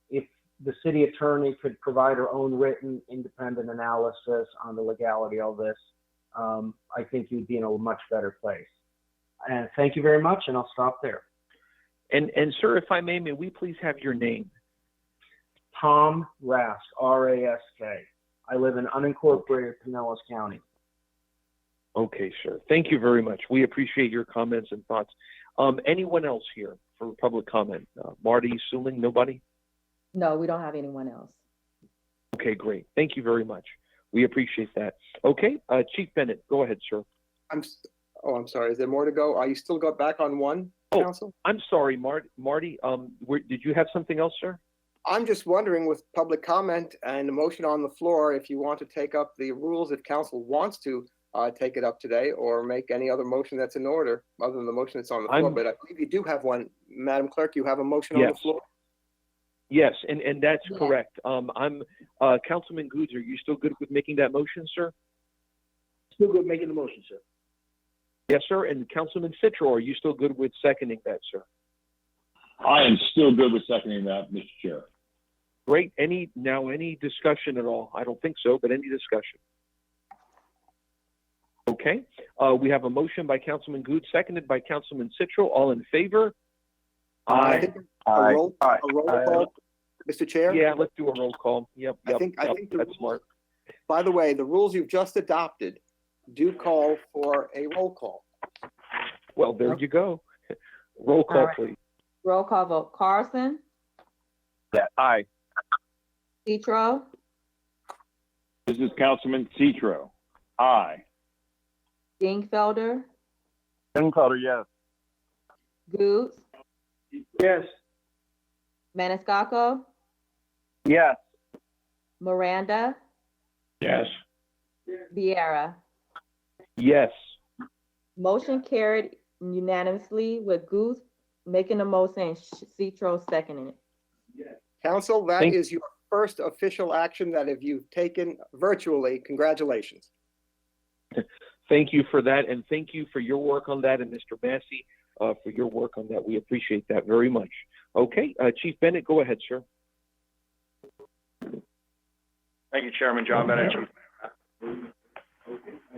if the city attorney could provide her own written independent analysis on the legality of this, I think you'd be in a much better place. And thank you very much, and I'll stop there. And sir, if I may we please have your name? Tom Rask, R-A-S-K. I live in unincorporated Pinellas County. Okay, sir. Thank you very much. We appreciate your comments and thoughts. Anyone else here for public comment? Marty, Suling, nobody? No, we don't have anyone else. Okay, great. Thank you very much. We appreciate that. Okay, Chief Bennett, go ahead, sir. I'm sorry. Is there more to go? Are you still got back on one, Council? I'm sorry, Marty. Did you have something else, sir? I'm just wondering, with public comment and a motion on the floor, if you want to take up the rules, if Council wants to take it up today, or make any other motion that's in order, other than the motion that's on the floor. But I believe you do have one, Madam Clerk. You have a motion on the floor. Yes, and that's correct. I'm Councilman Goods. Are you still good with making that motion, sir? Still good making the motion, sir. Yes, sir. And Councilman Citro, are you still good with seconding that, sir? I am still good with seconding that, Mr. Chair. Great. Any discussion at all? I don't think so, but any discussion? Okay. We have a motion by Councilman Good, seconded by Councilman Citro. All in favor? Aye. A roll call, Mr. Chair? Yeah, let's do a roll call. Yep. I think that's smart. By the way, the rules you've just adopted do call for a roll call. Well, there you go. Roll call, please. Roll call vote. Carlson? Yeah, aye. Citro? This is Councilman Citro. Aye. Dingfelder? Dingfelder, yes. Goods? Yes. Maniscalco? Yes. Miranda? Yes. Vieira? Yes. Motion carried unanimously with Goose making a motion and Citro seconding it. Council, that is your first official action that if you've taken virtually. Congratulations. Thank you for that, and thank you for your work on that, and Mr. Massey for your work on that. We appreciate that very much. Okay, Chief Bennett, go ahead, sir. Thank you, Chairman John Bennett.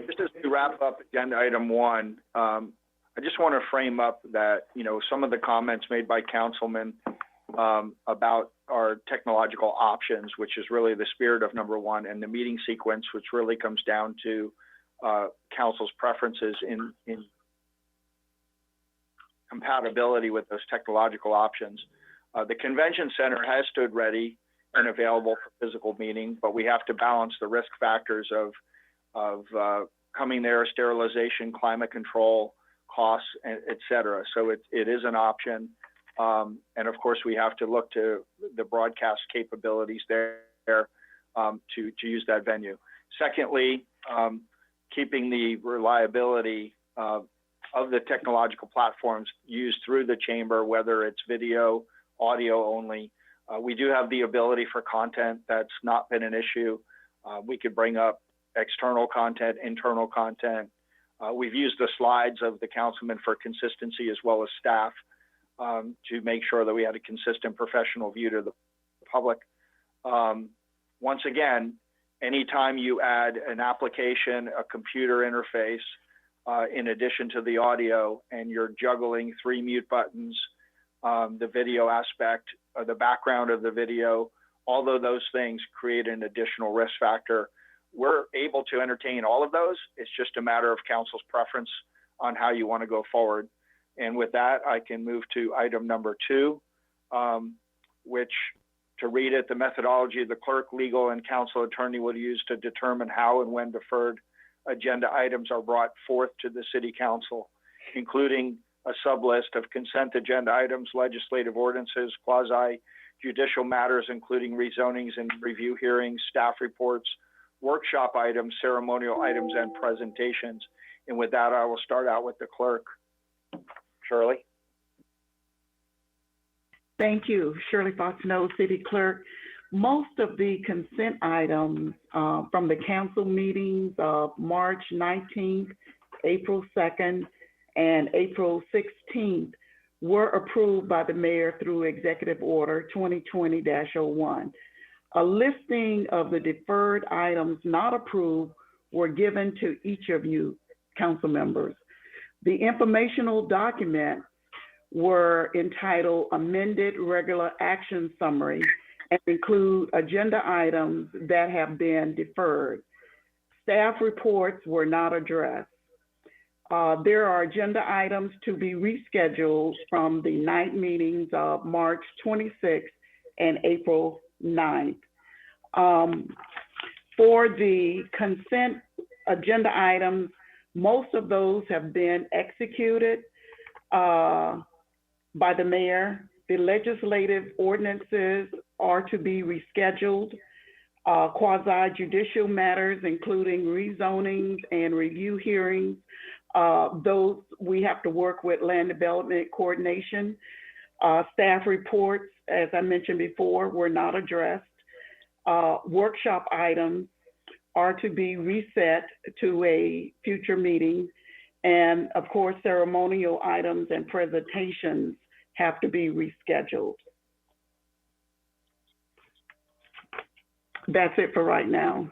Just as we wrap up agenda item 1, I just want to frame up that, some of the comments made by councilmen about our technological options, which is really the spirit of number 1, and the meeting sequence, which really comes down to council's preferences in compatibility with those technological options. The convention center has stood ready and available for physical meeting, but we have to balance the risk factors of coming there, sterilization, climate control, costs, et cetera. So it is an option. And of course, we have to look to the broadcast capabilities there to use that venue. Secondly, keeping the reliability of the technological platforms used through the chamber, whether it's video, audio only. We do have the ability for content. That's not been an issue. We could bring up external content, internal content. We've used the slides of the councilman for consistency as well as staff to make sure that we had a consistent professional view to the public. Once again, anytime you add an application, a computer interface, in addition to the audio, and you're juggling 3 mute buttons, the video aspect, the background of the video, although those things create an additional risk factor, we're able to entertain all of those. It's just a matter of council's preference on how you want to go forward. And with that, I can move to item number 2, which, to read it, the methodology the clerk, legal, and council attorney will use to determine how and when deferred agenda items are brought forth to the city council, including a sub-list of consent agenda items, legislative ordinances, quasi-judicial matters, including rezonings and review hearings, staff reports, workshop items, ceremonial items, and presentations. And with that, I will start out with the clerk. Shirley? Thank you. Shirley Fox Snow, City Clerk. Most of the consent items from the council meetings of March 19th, April 2nd, and April 16th were approved by the mayor through Executive Order 2020-01. A listing of the deferred items not approved were given to each of you, council members. The informational documents were entitled Amended Regular Action Summary and include agenda items that have been deferred. Staff reports were not addressed. There are agenda items to be rescheduled from the night meetings of March 26th and April 9th. For the consent agenda items, most of those have been executed by the mayor. The legislative ordinances are to be rescheduled. Quasi-judicial matters, including rezonings and review hearings, those we have to work with land development coordination. Staff reports, as I mentioned before, were not addressed. Workshop items are to be reset to a future meeting. And of course, ceremonial items and presentations have to be rescheduled. That's it for right now.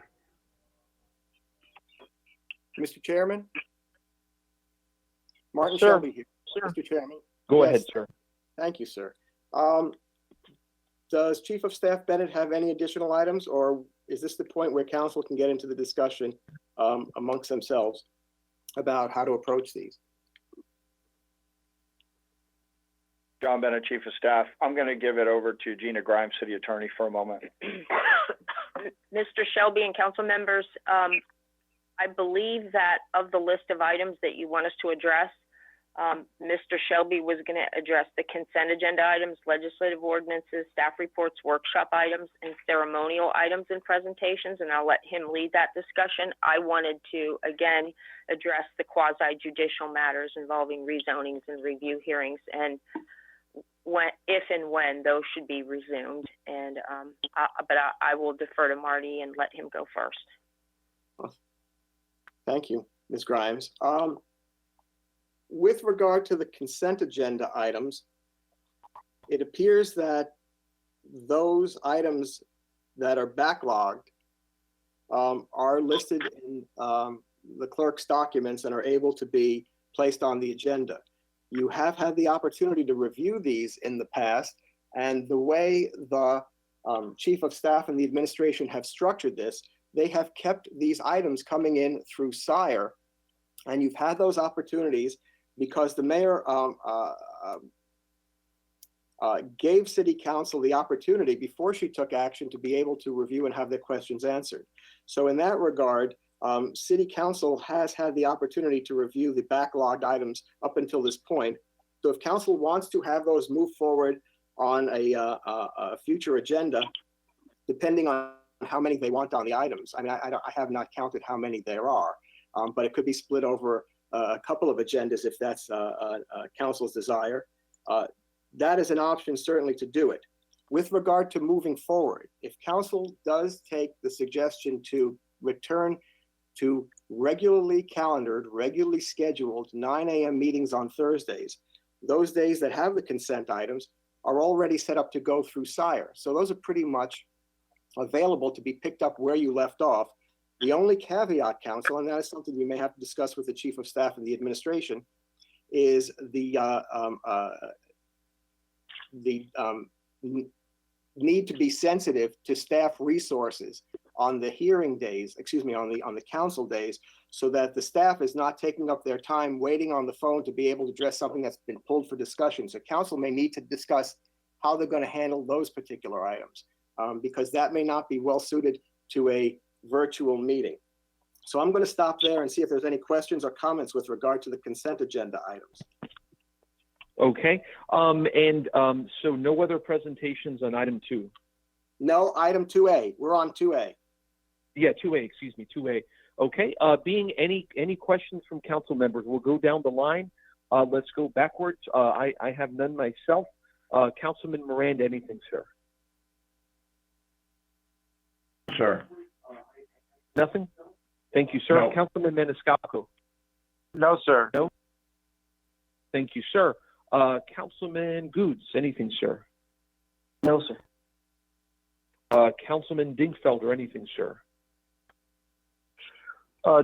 Mr. Chairman? Martin Sir. Shelby here. Sir. Mr. Chairman? Go Yes. ahead, sir. Thank you, sir. Does Chief of Staff Bennett have any additional items, or is this the point where council can get into the discussion amongst themselves about how to approach these? John Bennett, Chief of Staff. I'm going to give it over to Gina Grimes, City Attorney, for a moment. Mr. Shelby and council members, I believe that of the list of items that you want us to address, Mr. Shelby was going to address the consent agenda items, legislative ordinances, staff reports, workshop items, and ceremonial items and presentations, and I'll let him lead that discussion. I wanted to, again, address the quasi-judicial matters involving rezonings and review hearings, and if and when those should be resumed. And but I will defer to Marty and let him go first. Thank you, Ms. Grimes. With regard to the consent agenda items, it appears that those items that are backlogged are listed in the clerk's documents and are able to be placed on the agenda. You have had the opportunity to review these in the past, and the way the Chief of Staff and the administration have structured this, they have kept these items coming in through SIRE, and you've had those opportunities because the mayor gave City Council the opportunity before she took action to be able to review and have their questions answered. So in that regard, City Council has had the opportunity to review the backlogged items up until this point. So if Council wants to have those move forward on a future agenda, depending on how many they want on the items. I mean, I have not counted how many there are, but it could be split over a couple of agendas if that's Council's desire. That is an option certainly to do it. With regard to moving forward, if Council does take the suggestion to return to regularly calendared, regularly scheduled 9 a.m. meetings on Thursdays, those days that have the consent items are already set up to go through SIRE. So those are pretty much available to be picked up where you left off. The only caveat, Council, and that is something we may have to discuss with the Chief of Staff and the administration, is the need to be sensitive to staff resources on the hearing days, on the council days, so that the staff is not taking up their time waiting on the phone to be able to address something that's been pulled for discussion. So council may need to discuss how they're going to handle those particular items, because that may not be well suited to a virtual meeting. So I'm going to stop there and see if there's any questions or comments with regard to the consent agenda items. Okay, so no other presentations on item 2? No, item 2A. We're on 2A. Yeah, 2A, excuse me, 2A. Okay, being any questions from council members, we'll go down the line. Let's go backwards. I have none myself. Councilman Miranda, anything, sir? Sir. Nothing? Thank you, sir. No. Councilman Maniscalco? No, sir. No? Thank you, sir. Councilman Goods, anything, sir? No, sir. Councilman Dingfelder, anything, sir?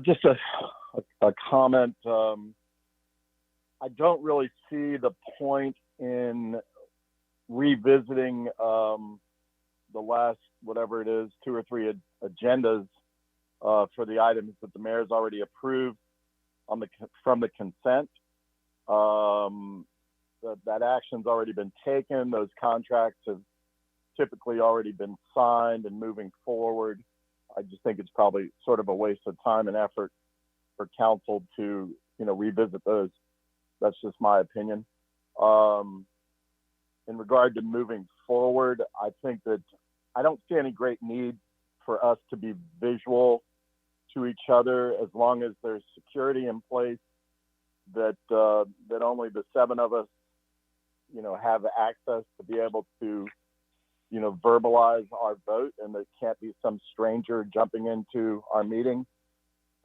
Just a comment. I don't really see the point in revisiting the last, whatever it is, 2 or 3 agendas for the items that the mayor's already approved from the consent. That action's already been taken. Those contracts have typically already been signed and moving forward. I just think it's probably sort of a waste of time and effort for council to, revisit those. That's just my opinion. In regard to moving forward, I think that I don't see any great need for us to be visual to each other as long as there's security in place that only the 7 of us, have access to be able to, verbalize our vote, and there can't be some stranger jumping into our meeting.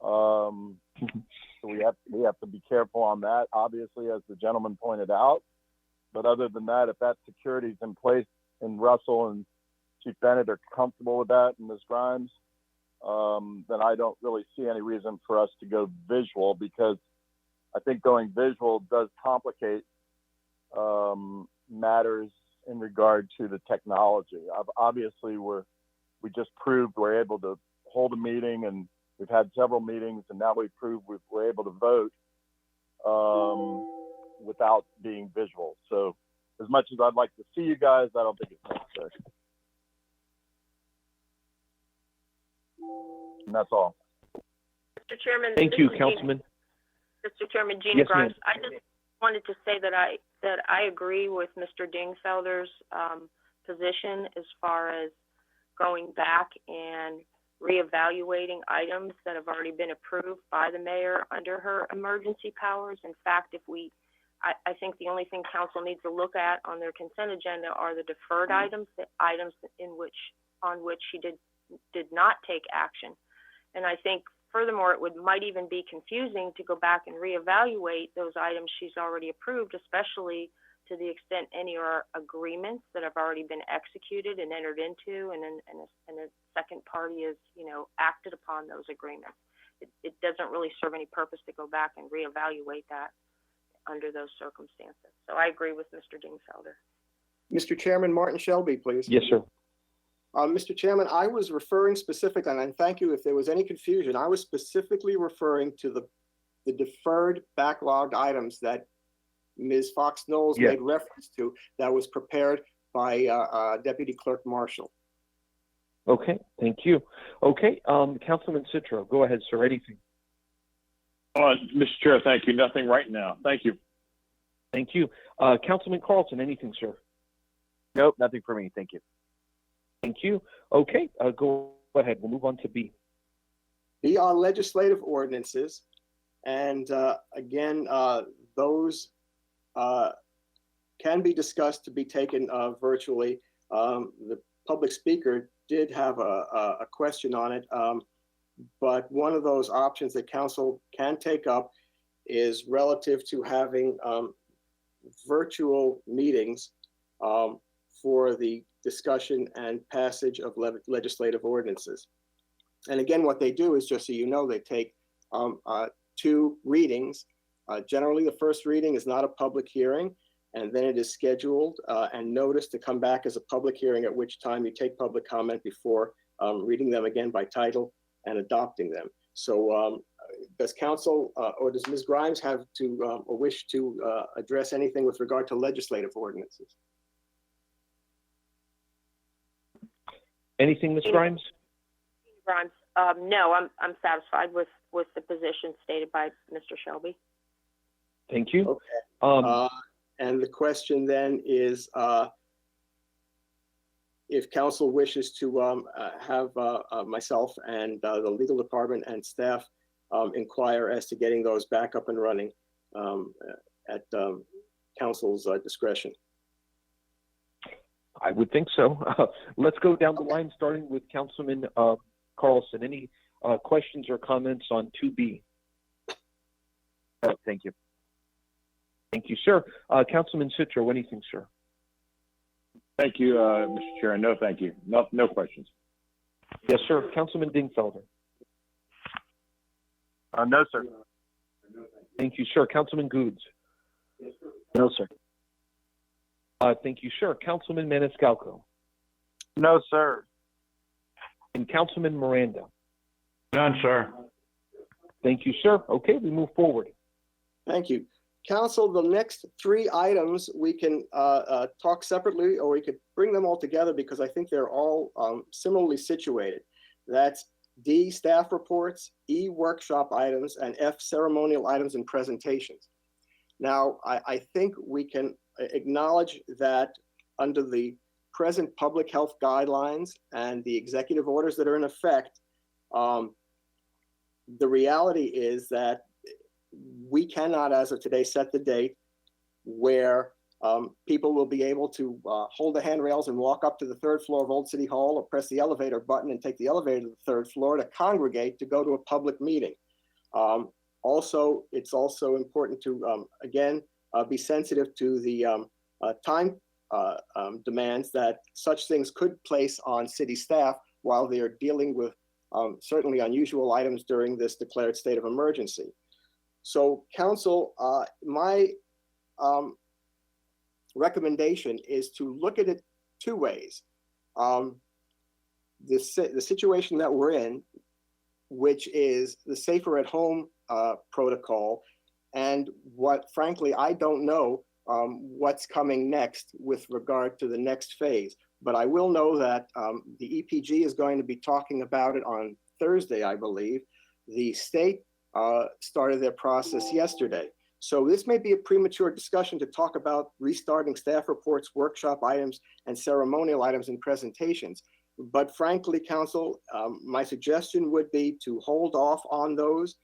So we have to be careful on that, obviously, as the gentleman pointed out. But other than that, if that security is in place and Russell and Chief Bennett are comfortable with that, and Ms. Grimes, then I don't really see any reason for us to go visual, because I think going visual does complicate matters in regard to the technology. Obviously, we just proved we're able to hold a meeting, and we've had several meetings, and now we've proved we're able to vote without being visual. So as much as I'd like to see you guys, I don't think it's necessary. And that's all. Mr. Chairman. Thank you, Councilman. Mr. Chairman, Gina Yes, Grimes. ma'am. I just wanted to say that I agree with Mr. Dingfelder's position as far as going back and reevaluating items that have already been approved by the mayor under her emergency powers. In fact, I think the only thing council needs to look at on their consent agenda are the deferred items, the items on which she did not take action. And I think furthermore, it might even be confusing to go back and reevaluate those items she's already approved, especially to the extent any are agreements that have already been executed and entered into, and a second party is, acted upon those agreements. It doesn't really serve any purpose to go back and reevaluate that under those circumstances. So I agree with Mr. Dingfelder. Mr. Chairman, Martin Shelby, please. Yes, sir. Mr. Chairman, I was referring specifically, and thank you if there was any confusion, I was specifically referring to the deferred backlogged items that Ms. Fox Knowles made reference to, that was prepared by Deputy Clerk Marshall. Okay, thank you. Okay, Councilman Citro, go ahead, sir. Anything? Mr. Chair, thank you. Nothing right now. Thank you. Thank you. Councilman Carlson, anything, sir? Nope, nothing for me. Thank you. Thank you. Okay, go ahead. We'll move on to B. B are legislative ordinances. And again, those can be discussed to be taken virtually. The public speaker did have a question on it, but one of those options that council can take up is relative to having virtual meetings for the discussion and passage of legislative ordinances. And again, what they do is, just so you know, they take 2 readings. Generally, the first reading is not a public hearing, and then it is scheduled and noticed to come back as a public hearing, at which time you take public comment before reading them again by title and adopting them. So does council or does Ms. Grimes have to or wish to address anything with regard to legislative ordinances? Anything, Ms. Grimes? Grimes, no, I'm satisfied with the position stated by Mr. Shelby. Thank you. Okay. And the question then is, if council wishes to have myself and the legal department and staff inquire as to getting those back up and running at council's discretion. I would think so. Let's go down the line, starting with Councilman Carlson. Any questions or comments on 2B? Thank you. Thank you, sir. Councilman Citro, anything, sir? Thank you, Mr. Chair. No, thank you. No questions. Yes, sir. Councilman Dingfelder. No, sir. Thank you, sir. Councilman Goods. No, sir. Thank you, sir. Councilman Maniscalco. No, sir. And Councilman Miranda. None, sir. Thank you, sir. Okay, we move forward. Thank you. Council, the next 3 items we can talk separately, or we could bring them all together because I think they're all similarly situated. That's D, staff reports, E, workshop items, and F, ceremonial items and presentations. Now, I think we can acknowledge that under the present public health guidelines and the executive orders that are in effect, the reality is that we cannot, as of today, set the date where people will be able to hold the handrails and walk up to the third floor of Old City Hall or press the elevator button and take the elevator to the third floor to congregate to go to a public meeting. Also, it's also important to, again, be sensitive to the time demands that such things could place on city staff while they are dealing with certainly unusual items during this declared state of emergency. So, council, my recommendation is to look at it two ways. The situation that we're in, which is the safer at home protocol, and what frankly I don't know what's coming next with regard to the next phase. But I will know that the EPG is going to be talking about it on Thursday, I believe. The state started their process yesterday. So this may be a premature discussion to talk about restarting staff reports, workshop items, and ceremonial items and presentations. But frankly, council, my suggestion would be to hold off on those,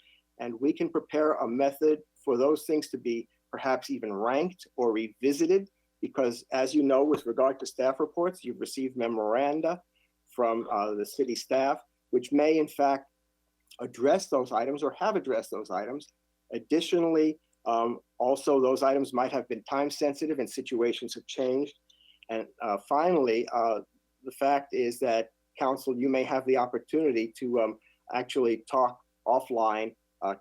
and we can prepare a method for those things to be perhaps even ranked or revisited, because as you know, with regard to staff reports, you've received memoranda from the city staff, which may in fact address those items or have addressed those items. Additionally, also those items might have been time sensitive and situations have changed. And finally, the fact is that council, you may have the opportunity to actually talk offline,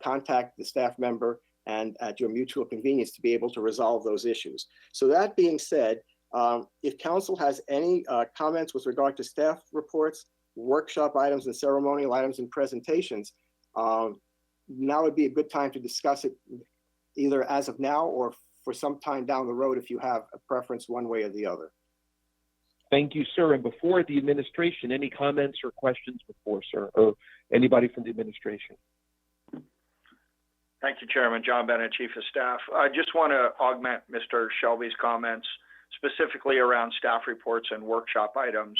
contact the staff member, and at your mutual convenience to be able to resolve those issues. So that being said, if council has any comments with regard to staff reports, workshop items, and ceremonial items and presentations, now would be a good time to discuss it, either as of now or for some time down the road if you have a preference one way or the other. Thank you, sir. And before the administration, any comments or questions before, sir, or anybody from the administration? Thank you, Chairman. John Bennett, Chief of Staff. I just want to augment Mr. Shelby's comments, specifically around staff reports and workshop items.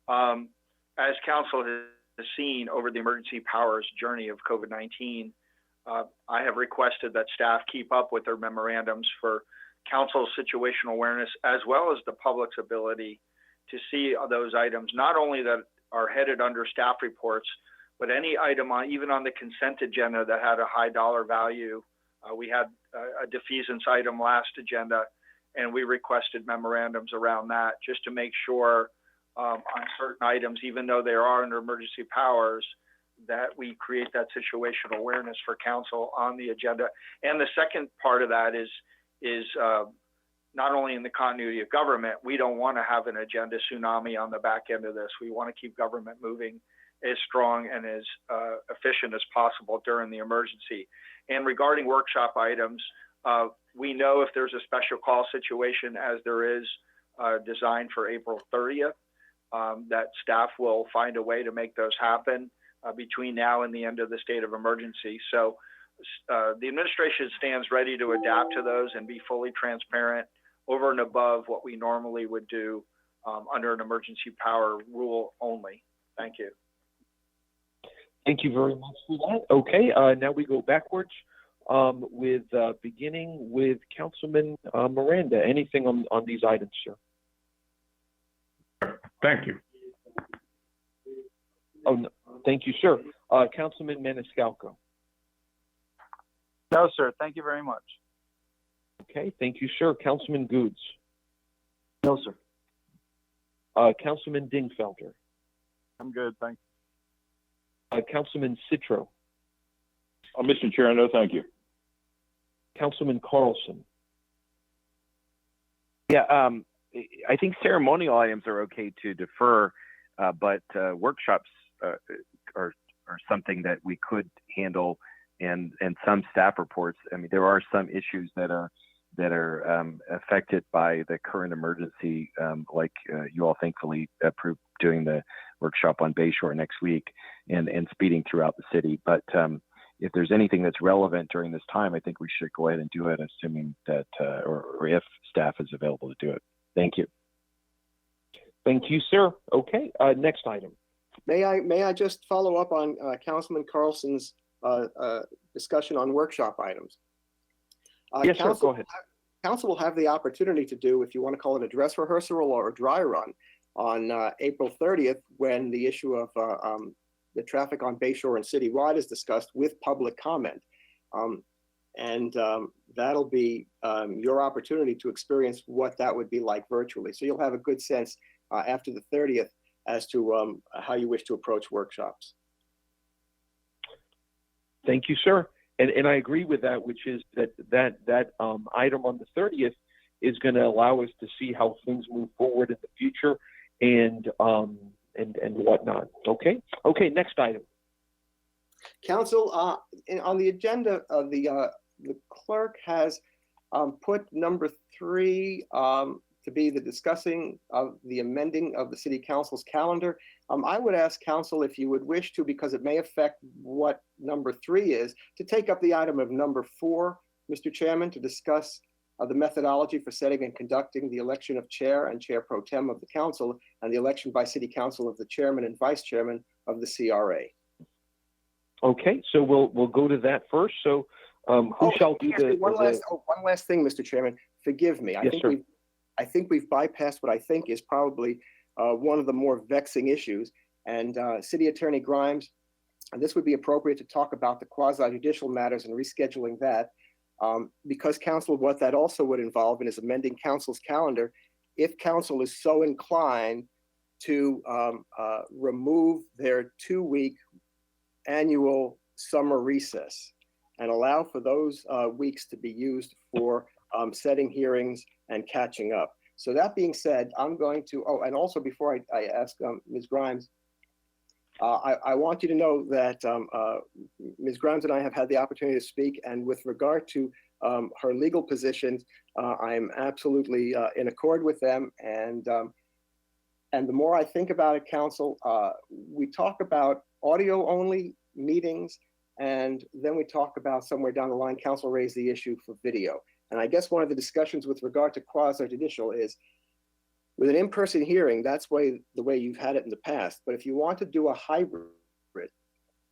As Council has seen over the emergency powers journey of COVID-19, I have requested that staff keep up with their memorandums for Council's situational awareness, as well as the public's ability to see those items, not only that are headed under staff reports, but any item even on the consent agenda that had a high dollar value. We had a defeasance item last agenda, and we requested memorandums around that just to make sure on certain items, even though they are under emergency powers, that we create that situational awareness for council on the agenda. And the second part of that is not only in the continuity of government, we don't want to have an agenda tsunami on the back end of this. We want to keep government moving as strong and as efficient as possible during the emergency. And regarding workshop items, we know if there's a special call situation, as there is designed for April 30th, that staff will find a way to make those happen between now and the end of the state of emergency. So the administration stands ready to adapt to those and be fully transparent over and above what we normally would do under an emergency power rule only. Thank you. Thank you very much for that. Okay, now we go backwards with beginning with Councilman Miranda. Anything on these items, sir? Thank you. Oh, no. Thank you, sir. Councilman Maniscalco. No, sir. Thank you very much. Okay, thank you, sir. Councilman Goods. No, sir. Councilman Dingfelder. I'm good, thanks. Councilman Citro. Mr. Chair, no, thank you. Councilman Carlson. Yeah, I think ceremonial items are okay to defer, but workshops are something that we could handle, and some staff reports. I mean, there are some issues that are affected by the current emergency, like you all thankfully approved doing the workshop on Bayshore next week and speeding throughout the city. But if there's anything that's relevant during this time, I think we should go ahead and do it, assuming that, or if staff is available to do it. Thank you. Thank you, sir. Okay, next item. May I just follow up on Councilman Carlson's discussion on workshop items? Yes, sir, go ahead. Council will have the opportunity to do, if you want to call it a dress rehearsal or a dry run, on April 30th, when the issue of the traffic on Bayshore and citywide is discussed with public comment. That'll be your opportunity to experience what that would be like virtually. So you'll have a good sense after the 30th as to how you wish to approach workshops. Thank you, sir. And I agree with that, which is that item on the 30th is going to allow us to see how things move forward in the future and whatnot. Okay. Okay. Next item. Council, on the agenda, the clerk has put number 3 to be the discussing of the amending of the city council's calendar. I would ask council if you would wish to, because it may affect what number 3 is, to take up the item of number 4, Mr. Chairman, to discuss the methodology for setting and conducting the election of chair and chair pro tem of the council and the election by city council of the chairman and vice chairman of the CRA. Okay, so we'll go to that first. So who shall do the one last thing, Mr. Chairman? Forgive me. Yes, sir. I think we've bypassed what I think is probably one of the more vexing issues. And City Attorney Grimes, and this would be appropriate to talk about the quasi-judicial matters and rescheduling that, because council, what that also would involve in is amending council's calendar. If council is so inclined to remove their 2-week annual summer recess and allow for those weeks to be used for setting hearings and catching up. So that being said, I'm going to, and also before I ask Ms. Grimes, I want you to know that Ms. Grimes and I have had the opportunity to speak, and with regard to her legal positions, I'm absolutely in accord with them. And the more I think about it, council, we talk about audio only meetings, and then we talk about somewhere down the line, council raised the issue for video. And I guess one of the discussions with regard to quasi-judicial is, with an in-person hearing, that's the way you've had it in the past. But if you want to do a hybrid,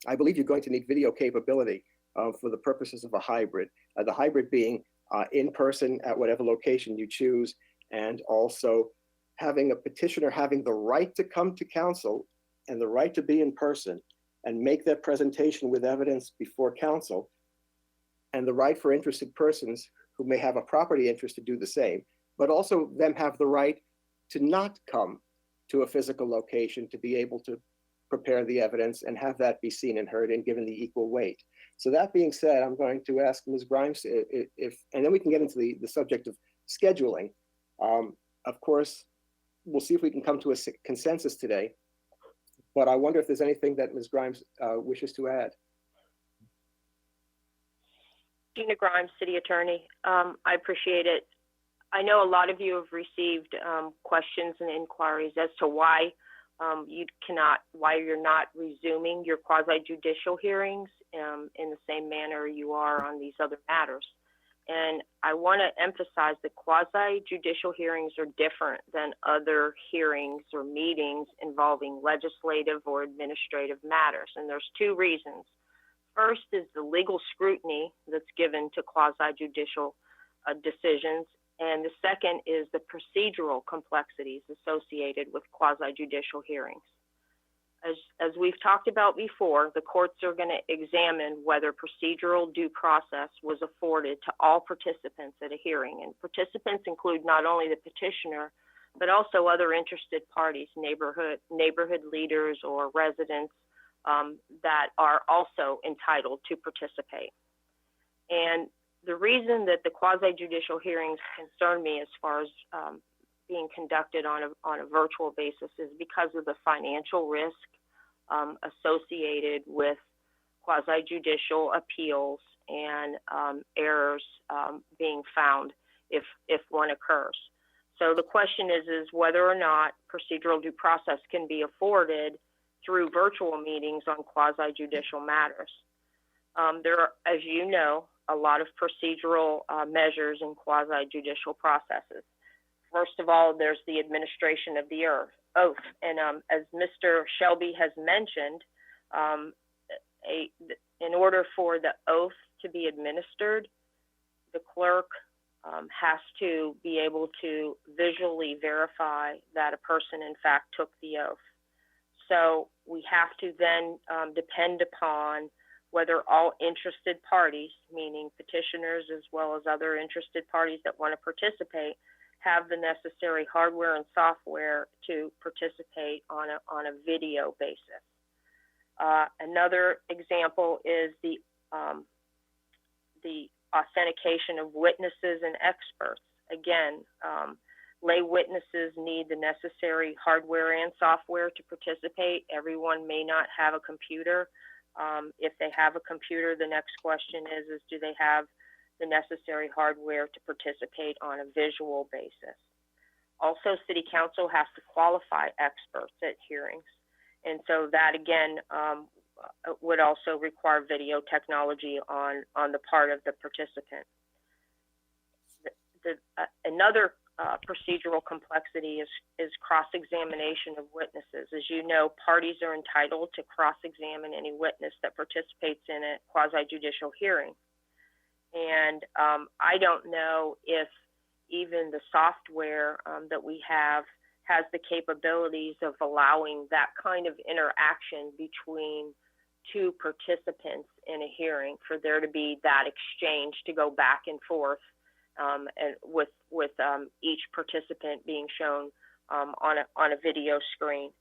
I believe you're going to need video capability for the purposes of a hybrid. The hybrid being in person at whatever location you choose, and also having a petitioner having the right to come to council and the right to be in person and make that presentation with evidence before council, and the right for interested persons who may have a property interest to do the same, but also them have the right to not come to a physical location to be able to prepare the evidence and have that be seen and heard and given the equal weight. So that being said, I'm going to ask Ms. Grimes if, and then we can get into the subject of scheduling. Of course, we'll see if we can come to a consensus today, but I wonder if there's anything that Ms. Grimes wishes to add. Gina Grimes, City Attorney. I appreciate it. I know a lot of you have received questions and inquiries as to why why you're not resuming your quasi-judicial hearings in the same manner you are on these other matters. And I want to emphasize that quasi-judicial hearings are different than other hearings or meetings involving legislative or administrative matters. And there's 2 reasons. First is the legal scrutiny that's given to quasi-judicial decisions. And the second is the procedural complexities associated with quasi-judicial hearings. As we've talked about before, the courts are going to examine whether procedural due process was afforded to all participants at a hearing. And participants include not only the petitioner, but also other interested parties, neighborhood leaders or residents that are also entitled to participate. And the reason that the quasi-judicial hearings concern me as far as being conducted on a virtual basis is because of the financial risk associated with quasi-judicial appeals and errors being found if one occurs. So the question is whether or not procedural due process can be afforded through virtual meetings on quasi-judicial matters. There are, as you know, a lot of procedural measures in quasi-judicial processes. First of all, there's the administration of the oath. And as Mr. Shelby has mentioned, in order for the oath to be administered, the clerk has to be able to visually verify that a person in fact took the oath. So we have to then depend upon whether all interested parties, meaning petitioners as well as other interested parties that want to participate, have the necessary hardware and software to participate on a video basis. Another example is the authentication of witnesses and experts. Again, lay witnesses need the necessary hardware and software to participate. Everyone may not have a computer. If they have a computer, the next question is do they have the necessary hardware to participate on a visual basis? Also, City Council has to qualify experts at hearings. And so that, again, would also require video technology on the part of the participant. Another procedural complexity is cross-examination of witnesses. As you know, parties are entitled to cross-examine any witness that participates in a quasi-judicial hearing. And I don't know if even the software that we have has the capabilities of allowing that kind of interaction between two participants in a hearing, for there to be that exchange to go back and forth, and with each participant being shown on a video screen.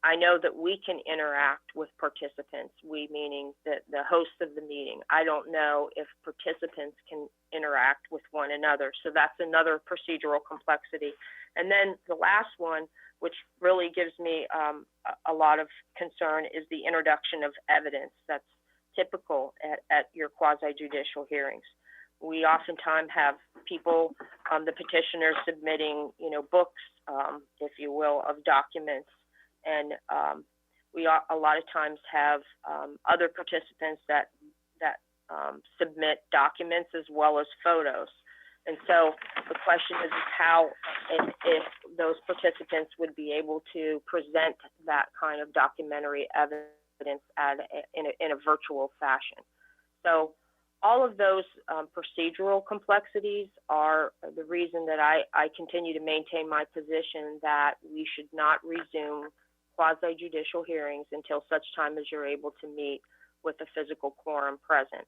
I know that we can interact with participants, we meaning the host of the meeting. I don't know if participants can interact with one another. So that's another procedural complexity. And then the last one, which really gives me a lot of concern, is the introduction of evidence that's typical at your quasi-judicial hearings. We oftentimes have people, the petitioners, submitting, books, if you will, of documents. And we a lot of times have other participants that submit documents as well as photos. And so the question is how and if those participants would be able to present that kind of documentary evidence in a virtual fashion. So all of those procedural complexities are the reason that I continue to maintain my position that we should not resume quasi-judicial hearings until such time as you're able to meet with a physical quorum present.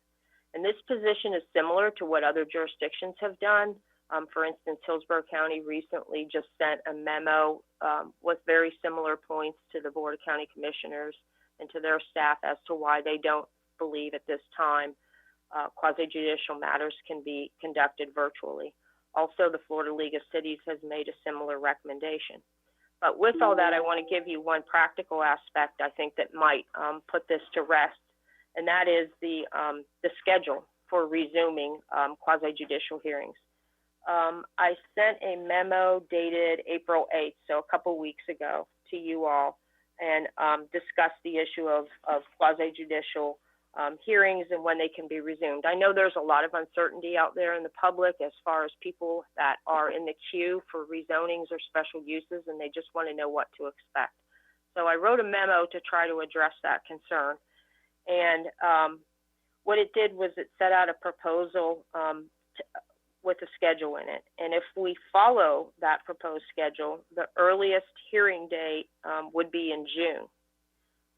And this position is similar to what other jurisdictions have done. For instance, Hillsborough County recently just sent a memo with very similar points to the Board of County Commissioners and to their staff as to why they don't believe at this time quasi-judicial matters can be conducted virtually. Also, the Florida League of Cities has made a similar recommendation. But with all that, I want to give you one practical aspect I think that might put this to rest, and that is the schedule for resuming quasi-judicial hearings. I sent a memo dated April 8th, so a couple weeks ago, to you all, and discussed the issue of quasi-judicial hearings and when they can be resumed. I know there's a lot of uncertainty out there in the public as far as people that are in the queue for rezonings or special uses, and they just want to know what to expect. So I wrote a memo to try to address that concern. And what it did was it set out a proposal with a schedule in it. And if we follow that proposed schedule, the earliest hearing date would be in June.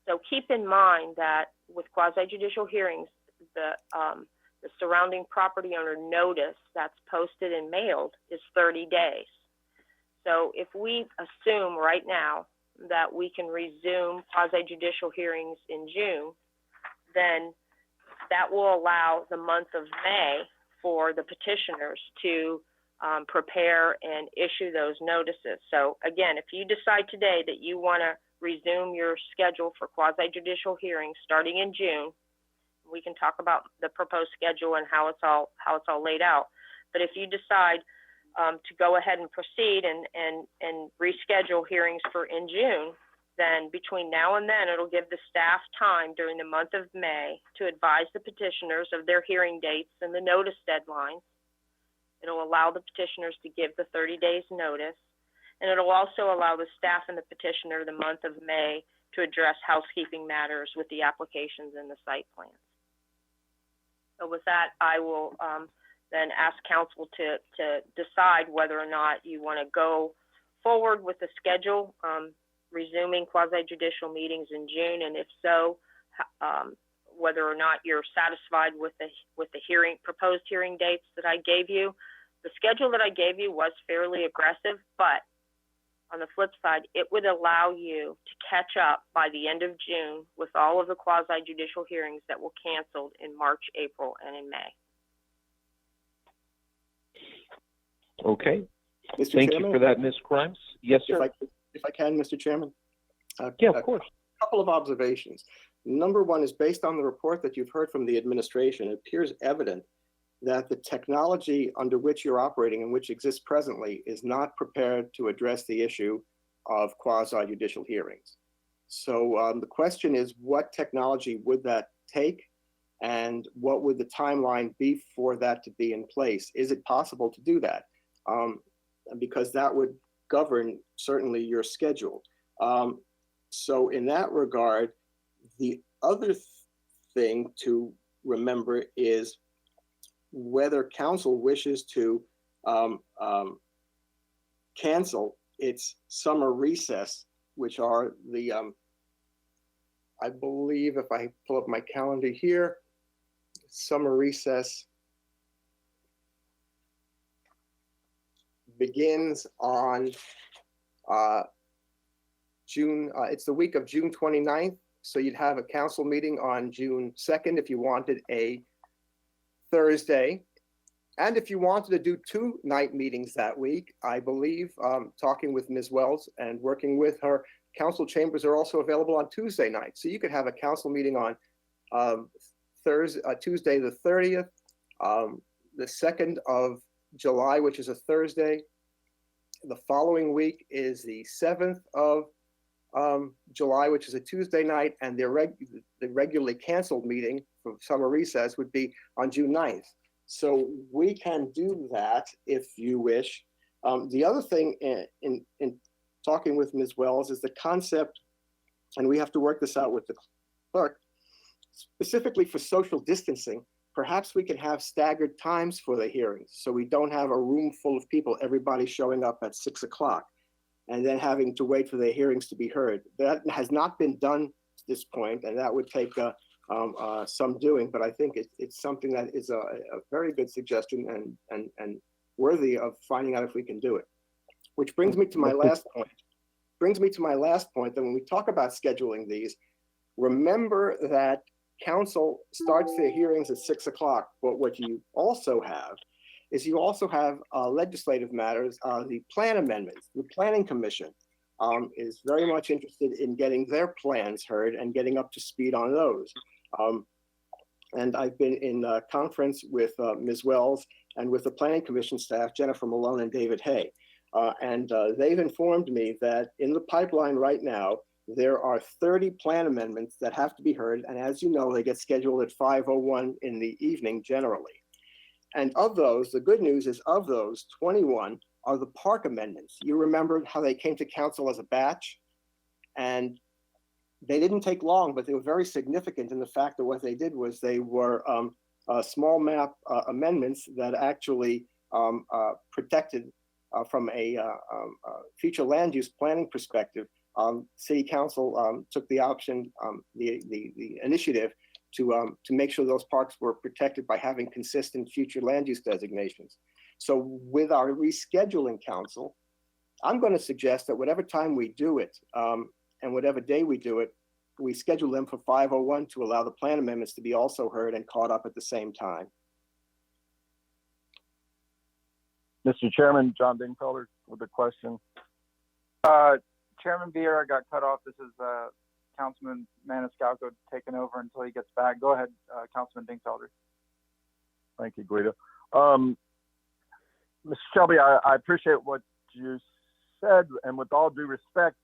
So keep in mind that with quasi-judicial hearings, the surrounding property owner notice that's posted and mailed is 30 days. So if we assume right now that we can resume quasi-judicial hearings in June, then that will allow the month of May for the petitioners to prepare and issue those notices. So again, if you decide today that you want to resume your schedule for quasi-judicial hearings starting in June, we can talk about the proposed schedule and how it's all laid out. But if you decide to go ahead and proceed and reschedule hearings for in June, then between now and then, it'll give the staff time during the month of May to advise the petitioners of their hearing dates and the notice deadlines. It'll allow the petitioners to give the 30 days notice, and it'll also allow the staff and the petitioner the month of May to address housekeeping matters with the applications and the site plans. So with that, I will then ask council to decide whether or not you want to go forward with the schedule, resuming quasi-judicial meetings in June, and if so, whether or not you're satisfied with the proposed hearing dates that I gave you. The schedule that I gave you was fairly aggressive, but on the flip side, it would allow you to catch up by the end of June with all of the quasi-judicial hearings that were canceled in March, April, and in May. Okay. Mr. Thank Chairman, you for that, Ms. Grimes. Yes, sir. If I can, Mr. Chairman. Yeah, of course. A couple of observations. Number one is based on the report that you've heard from the administration, it appears evident that the technology under which you're operating and which exists presently is not prepared to address the issue of quasi-judicial hearings. So the question is, what technology would that take? And what would the timeline be for that to be in place? Is it possible to do that? Because that would govern certainly your schedule. So in that regard, the other thing to remember is whether council wishes to cancel its summer recess, which are the, I believe if I pull up my calendar here, summer recess begins on it's the week of June 29th. So you'd have a council meeting on June 2nd if you wanted a Thursday. And if you wanted to do 2 night meetings that week, I believe, talking with Ms. Wells and working with her, council chambers are also available on Tuesday night. So you could have a council meeting on Tuesday the 30th, the 2nd of July, which is a Thursday. The following week is the 7th of July, which is a Tuesday night, and the regularly canceled meeting for summer recess would be on June 9th. So we can do that if you wish. The other thing in talking with Ms. Wells is the concept, and we have to work this out with the clerk, specifically for social distancing. Perhaps we can have staggered times for the hearings, so we don't have a room full of people, everybody showing up at 6 o'clock, and then having to wait for the hearings to be heard. That has not been done to this point, and that would take some doing, but I think it's something that is a very good suggestion and worthy of finding out if we can do it. Which brings me to my last point. That when we talk about scheduling these, remember that council starts their hearings at 6 o'clock, but what you also have is legislative matters, the plan amendments. The Planning Commission is very much interested in getting their plans heard and getting up to speed on those. And I've been in conference with Ms. Wells and with the Planning Commission staff, Jennifer Malone and David Hay. And they've informed me that in the pipeline right now, there are 30 plan amendments that have to be heard. And as you know, they get scheduled at 5:01 in the evening generally. And of those, the good news is of those, 21 are the park amendments. You remember how they came to council as a batch? And they didn't take long, but they were very significant in the fact that what they did was they were small map amendments that actually protected from a future land use planning perspective. City Council took the option, the initiative to make sure those parks were protected by having consistent future land use designations. So with our rescheduling council, I'm going to suggest that whatever time we do it and whatever day we do it, we schedule them for 5:01 to allow the plan amendments to be also heard and caught up at the same time. Mr. Chairman, John Dingfelder with a question. Chairman Beer, I got cut off. This is Councilman Maniscalco taking over until he gets back. Go ahead, Councilman Dingfelder. Thank you, Guido. Mr. Shelby, I appreciate what you said, and with all due respect,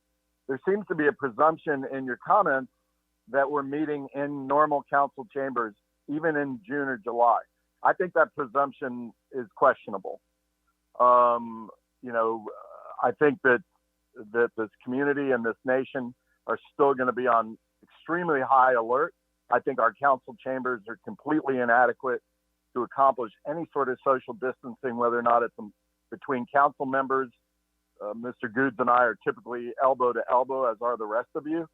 there seems to be a presumption in your comments that we're meeting in normal council chambers, even in June or July. I think that presumption is questionable. I think that this community and this nation are still going to be on extremely high alert. I think our council chambers are completely inadequate to accomplish any sort of social distancing, whether or not it's between council members. Mr. Goods and I are typically elbow to elbow, as are the rest of you.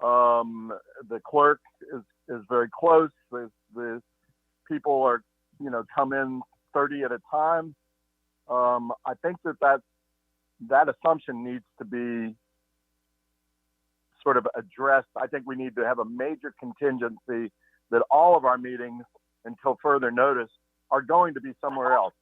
The clerk is very close. The people are, come in 30 at a time. I think that assumption needs to be sort of addressed. I think we need to have a major contingency that all of our meetings, until further notice, are going to be somewhere else.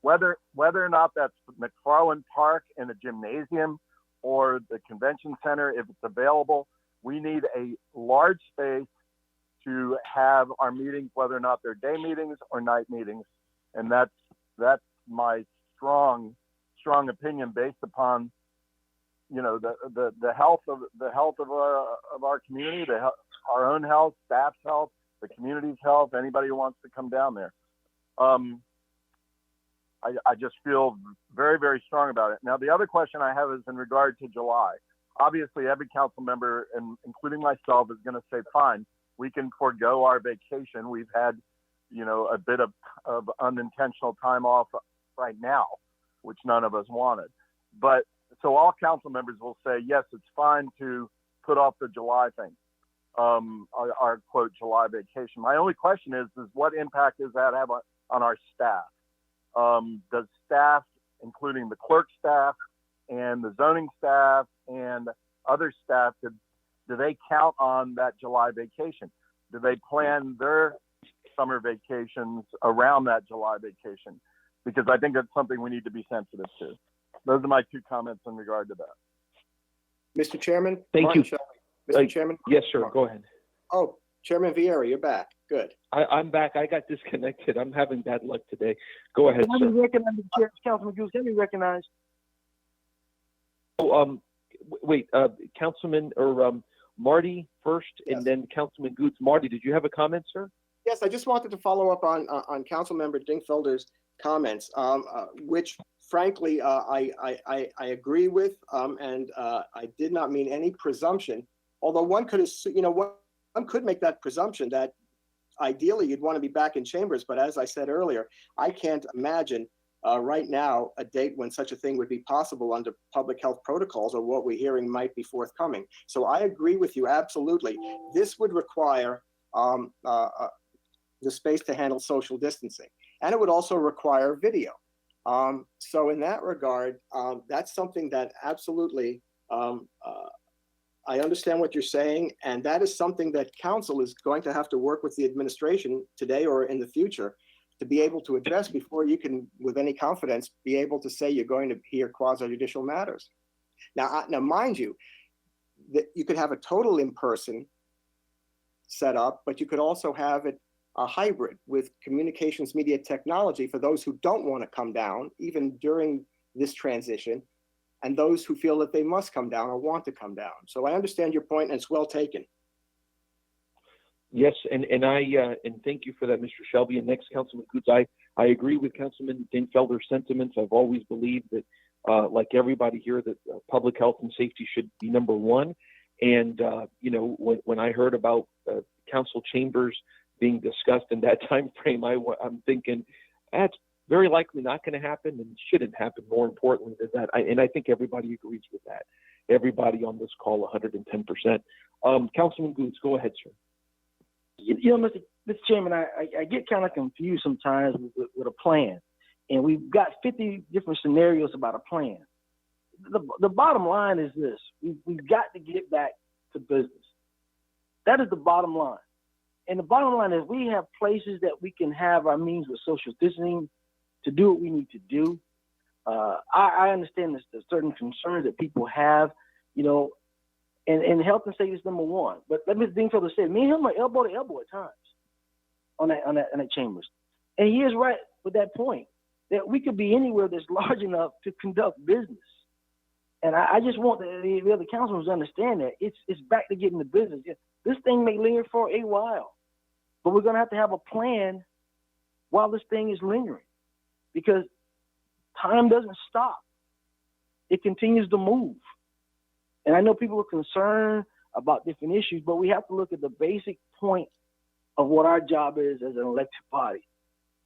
Whether or not that's McFarland Park in a gymnasium or the convention center, if it's available, we need a large space to have our meetings, whether or not they're day meetings or night meetings. And that's my strong opinion based upon, the health of our community, our own health, staff's health, the community's health, anybody who wants to come down there. I just feel very, very strong about it. Now, the other question I have is in regard to July. Obviously, every council member, and including myself, is going to say, fine, we can forego our vacation. We've had, a bit of unintentional time off right now, which none of us wanted. But so all council members will say, yes, it's fine to put off the July thing, our quote, July vacation. My only question is what impact does that have on our staff? Does staff, including the clerk staff and the zoning staff and other staff, do they count on that July vacation? Do they plan their summer vacations around that July vacation? Because I think that's something we need to be sensitive to. Those are my two comments in regard to that. Mr. Chairman? Thank you. Mr. Chairman? Yes, sir. Go ahead. Oh, Chairman Vieira, you're back. Good. I'm back. I got disconnected. I'm having bad luck today. Go ahead, Let sir. me recognize Councilman Goose. Let me recognize. Oh, wait, Councilman or Marty first, yes. And then Councilman Goots. Marty, did you have a comment, sir? Yes, I just wanted to follow up on Councilmember Dingfelder's comments, which frankly I agree with, and I did not mean any presumption. Although one could, one could make that presumption that ideally you'd want to be back in chambers, but as I said earlier, I can't imagine right now a date when such a thing would be possible under public health protocols or what we're hearing might be forthcoming. So I agree with you absolutely. This would require the space to handle social distancing, and it would also require video. So in that regard, that's something that absolutely I understand what you're saying, and that is something that council is going to have to work with the administration today or in the future to be able to address before you can, with any confidence, be able to say you're going to hear quasi-judicial matters. Now, mind you, that you could have a total in-person setup, but you could also have it a hybrid with communications media technology for those who don't want to come down, even during this transition, and those who feel that they must come down or want to come down. So I understand your point, and it's well taken. Yes, and thank you for that, Mr. Shelby. And next, Councilman Goods, I agree with Councilman Dingfelder's sentiments. I've always believed that, like everybody here, that public health and safety should be number one. And when I heard about council chambers being discussed in that time frame, I'm thinking that's very likely not going to happen and shouldn't happen. More importantly than that, and I think everybody agrees with that. Everybody on this call, 110%. Councilman Goods, go ahead, sir. Mr. Chairman, I get kind of confused sometimes with a plan, and we've got 50 different scenarios about a plan. The bottom line is this: we've got to get back to business. That is the bottom line. And the bottom line is we have places that we can have our means with social distancing to do what we need to do. I understand there's certain concerns that people have, and health and safety is number one. But let Ms. Dingfelder say, me and him are elbow to elbow at times on that chambers. And he is right with that point. that we could be anywhere that's large enough to conduct business. And I just want the other councilors to understand that it's back to getting the business. This thing may linger for a while, but we're going to have a plan while this thing is lingering, because time doesn't stop. It continues to move. And I know people are concerned about different issues, but we have to look at the basic point of what our job is as an elected body,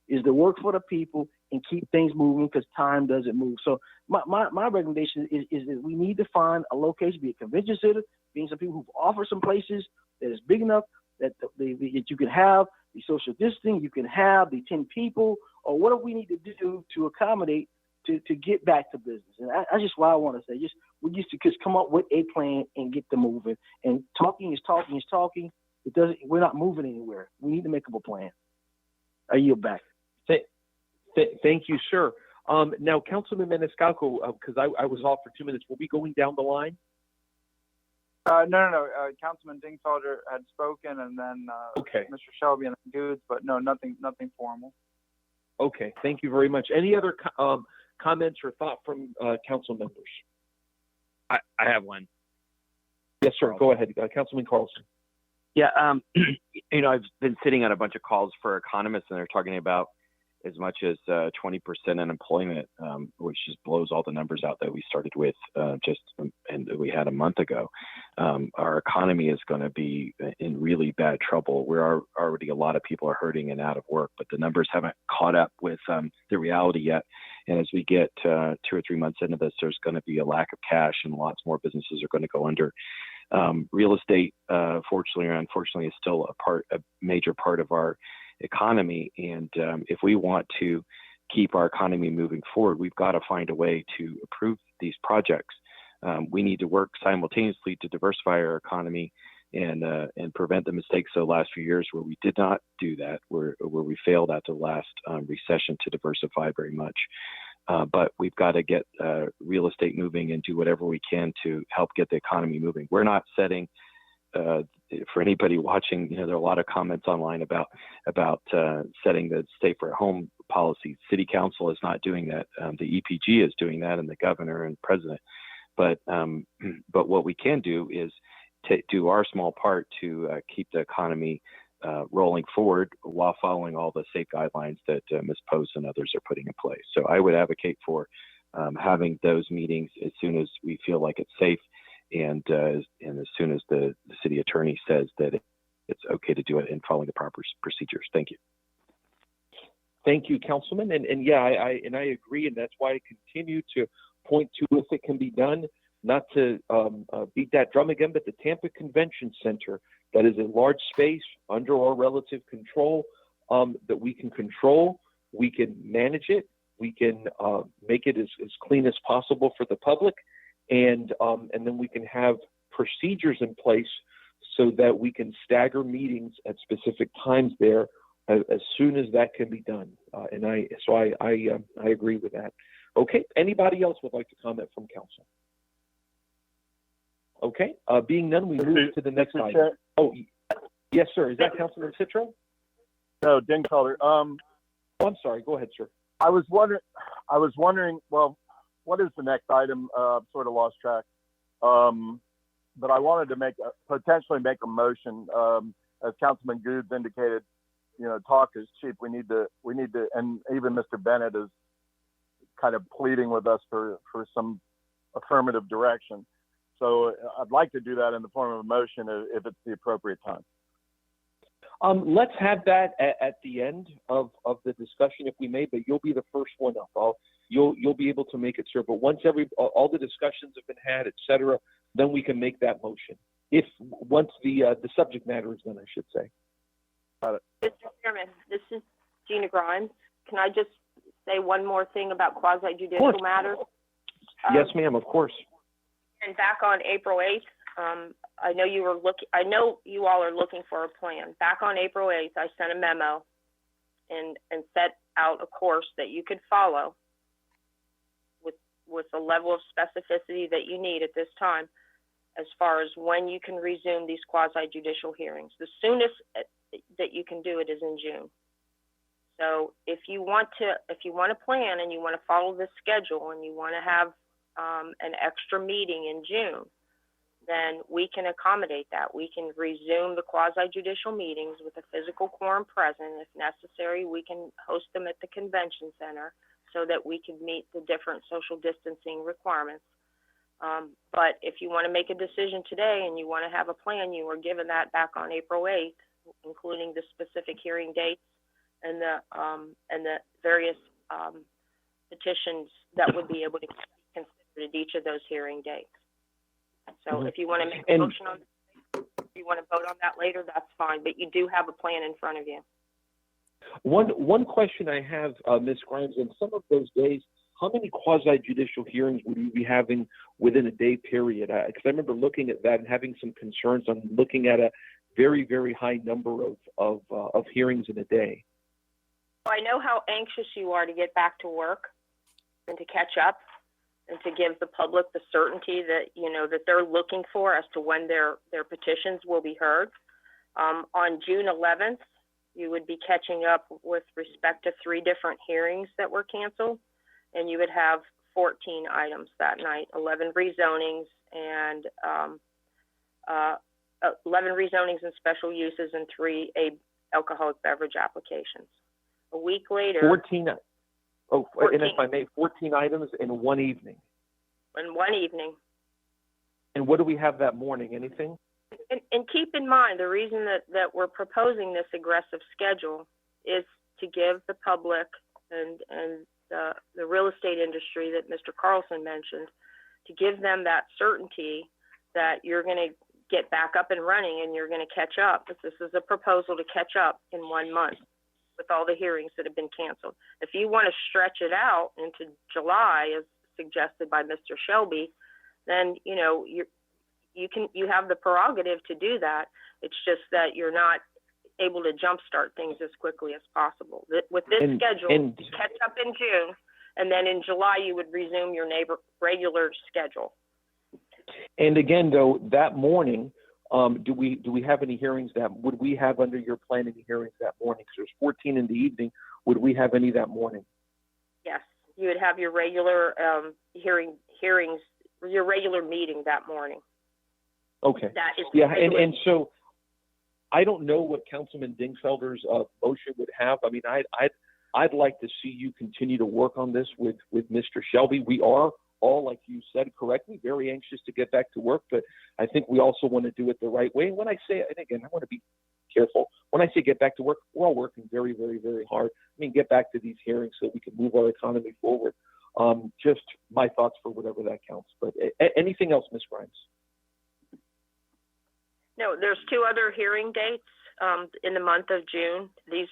is to work for the people and keep things moving, because time doesn't move. So my recommendation is that we need to find a location, be a convention center, being some people who've offered some places that is big enough that you can have the social distancing, you can have the 10 people, or whatever we need to do to accommodate to get back to business. And that's just what I want to say. We used to just come up with a plan and get them moving. And talking is talking is talking. We're not moving anywhere. We need to make up a plan. I yield back. Thank you, sir. Now, Councilman Maniscalco, because I was off for 2 minutes, will we going down the line? No. Councilman Dingfelder had spoken, and then Okay. Mr. Shelby and Goods, but no, nothing formal. Okay, thank you very much. Any other comments or thought from council members? I have one. Yes, sir. Go ahead, Councilman Carlson. Yeah, I've been sitting on a bunch of calls for economists, and they're talking about as much as 20% unemployment, which just blows all the numbers out that we started with and we had a month ago. Our economy is going to be in really bad trouble. We're already, a lot of people are hurting and out of work, but the numbers haven't caught up with the reality yet. And as we get 2 or 3 months into this, there's going to be a lack of cash, and lots more businesses are going to go under. Real estate, fortunately or unfortunately, is still a major part of our economy. And if we want to keep our economy moving forward, we've got to find a way to approve these projects. We need to work simultaneously to diversify our economy and prevent the mistakes of the last few years where we did not do that, where we failed at the last recession to diversify very much. But we've got to get real estate moving and do whatever we can to help get the economy moving. We're not setting, for anybody watching, there are a lot of comments online about setting the stay for home policy. City Council is not doing that. The EPG is doing that, and the governor and president. But what we can do is do our small part to keep the economy rolling forward while following all the safe guidelines that Ms. Post and others are putting in place. So I would advocate for having those meetings as soon as we feel like it's safe, and as soon as the city attorney says that it's okay to do it and following the proper procedures. Thank you. Thank you, Councilman. And yeah, I agree, and that's why I continue to point to, if it can be done, not to beat that drum again, but the Tampa Convention Center, that is a large space under our relative control, that we can control, we can manage it, we can make it as clean as possible for the public, and then we can have procedures in place so that we can stagger meetings at specific times there as soon as that can be done. And I agree with that. Okay, anybody else would like to comment from council? Okay, being none, we move to the next item. Chair? Oh, yes, sir. Is that Councilman Citro? No, Dingfelder. Oh, I'm sorry. Go ahead, sir. I was wondering, well, what is the next item? Sort of lost track. But I wanted to potentially make a motion. As Councilman Goods indicated, talk is cheap. We need to, and even Mr. Bennett is kind of pleading with us for some affirmative direction. So I'd like to do that in the form of a motion if it's the appropriate time. Let's have that at the end of the discussion, if we may. But you'll be the first one up. You'll be able to make it, sir. But once all the discussions have been had, et cetera, then we can make that motion. Once the subject matter is done, I should say. Got it. Mr. Chairman, this is Gina Grimes. Can I just say one more thing about quasi-judicial matters? Yes, ma'am. Of course. And back on April 8th, I know you all are looking for a plan. Back on April 8th, I sent a memo and set out a course that you could follow with the level of specificity that you need at this time, as far as when you can resume these quasi-judicial hearings. The soonest that you can do it is in June. So if you want to plan and you want to follow this schedule and you want to have an extra meeting in June, then we can accommodate that. We can resume the quasi-judicial meetings with a physical quorum present. If necessary, we can host them at the convention center so that we can meet the different social distancing requirements. But if you want to make a decision today and you want to have a plan, you were given that back on April 8th, including the specific hearing dates and the various petitions that would be able to be considered at each of those hearing dates. So if you want to make a motion on this, if you want to vote on that later, that's fine, but you do have a plan in front of you. One question I have, Ms. Grimes, in some of those days, how many quasi-judicial hearings would you be having within a day period? Because I remember looking at that and having some concerns on looking at a very, very high number of hearings in a day. I know how anxious you are to get back to work and to catch up and to give the public the certainty that, that they're looking for as to when their petitions will be heard. On June 11th, you would be catching up with respect to 3 different hearings that were canceled, and you would have 14 items that night, 11 rezonings and 11 rezonings and special uses and 3 alcoholic beverage applications. A week later, 14. Oh, 14. And if I may, 14 items in one evening. In one evening. And what do we have that morning? Anything? And keep in mind, the reason that we're proposing this aggressive schedule is to give the public and the real estate industry that Mr. Carlson mentioned, to give them that certainty that you're going to get back up and running and you're going to catch up. This is a proposal to catch up in 1 month with all the hearings that have been canceled. If you want to stretch it out into July, as suggested by Mr. Shelby, then you have the prerogative to do that. It's just that you're not able to jumpstart things as quickly as possible. With this schedule, you catch up in June, and then in July you would resume your regular schedule. And again, though, that morning, do we have any hearings would we have under your plan any hearings that morning? Because there's 14 in the evening. Would we have any that morning? Yes, you would have your regular hearings, your regular meeting that morning. Okay. That is and so I don't know what Councilman Dingfelder's motion would have. I mean, I'd like to see you continue to work on this with Mr. Shelby. We are all, like you said correctly, very anxious to get back to work, but I think we also want to do it the right way. And when I say, and again, I want to be careful, when I say get back to work, we're all working very, very, very hard. I mean, get back to these hearings so we can move our economy forward. Just my thoughts for whatever that counts. But anything else, Ms. Grimes? No, there's 2 other hearing dates in the month of June. These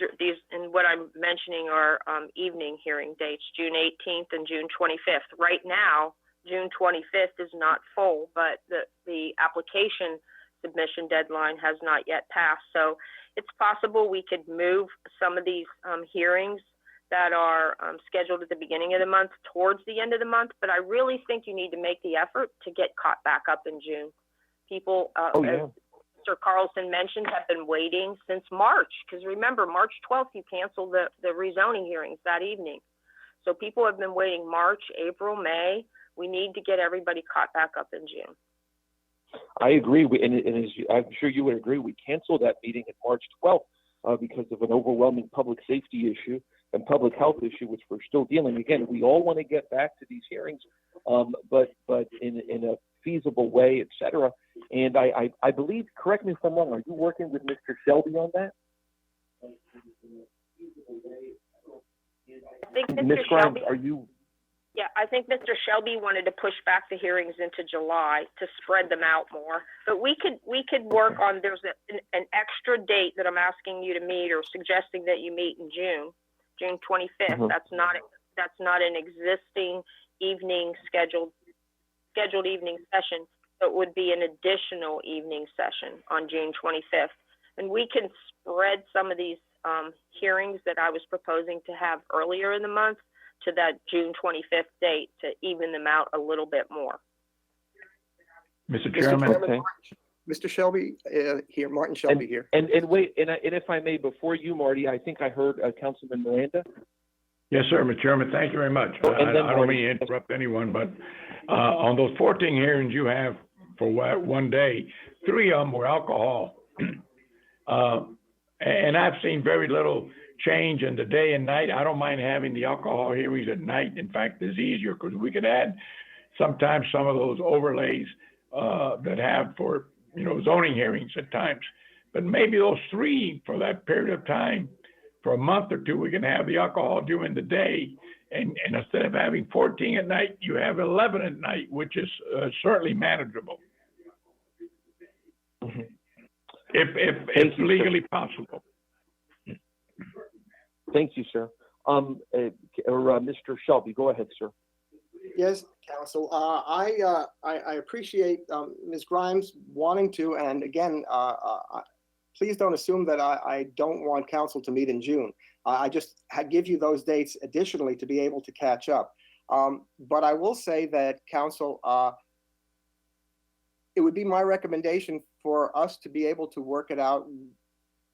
and what I'm mentioning are evening hearing dates, June 18th and June 25th. Right now, June 25th is not full, but the application submission deadline has not yet passed. So it's possible we could move some of these hearings that are scheduled at the beginning of the month towards the end of the month, but I really think you need to make the effort to get caught back up in June. People, as Mr. Carlson mentioned, have been waiting since March, because remember, March 12th, you canceled the rezoning hearings that evening. So people have been waiting March, April, May. We need to get everybody caught back up in June. I agree. And as I'm sure you would agree, we canceled that meeting at March 12th because of an overwhelming public safety issue and public health issue, which we're still dealing. Again, we all want to get back to these hearings, but in a feasible way, et cetera. And I believe, correct me if I'm wrong, are you working with Mr. Shelby on that? I think Mr. Ms. Grimes, Shelby, are you? Yeah, I think Mr. Shelby wanted to push back the hearings into July to spread them out more. But we could work on, there's an extra date that I'm asking you to meet or suggesting that you meet in June 25th. Mm-hmm. That's not an existing evening scheduled evening session. So it would be an additional evening session on June 25th. And we can spread some of these hearings that I was proposing to have earlier in the month to that June 25th date to even them out a little bit more. Mr. Chairman, Okay. Mr. Shelby here, Martin Shelby here. And wait, and if I may, before you, Marty, I think I heard Councilman Miranda. Yes, sir, Mr. Chairman. Thank you very much. And then I don't mean to interrupt anyone, but on those 14 hearings you have for one day, 3 of them were alcohol. And I've seen very little change in the day and night. I don't mind having the alcohol hearings at night. In fact, it's easier because we could add sometimes some of those overlays that have for, zoning hearings at times. But maybe those 3 for that period of time, for a month or 2, we can have the alcohol during the day. And instead of having 14 at night, you have 11 at night, which is certainly manageable. Mm-hmm. If it's legally possible. Thank you, sir. Mr. Shelby, go ahead, sir. Yes, Council. I appreciate Ms. Grimes wanting to, and again, please don't assume that I don't want Council to meet in June. I just give you those dates additionally to be able to catch up. But I will say that Council, it would be my recommendation for us to be able to work it out,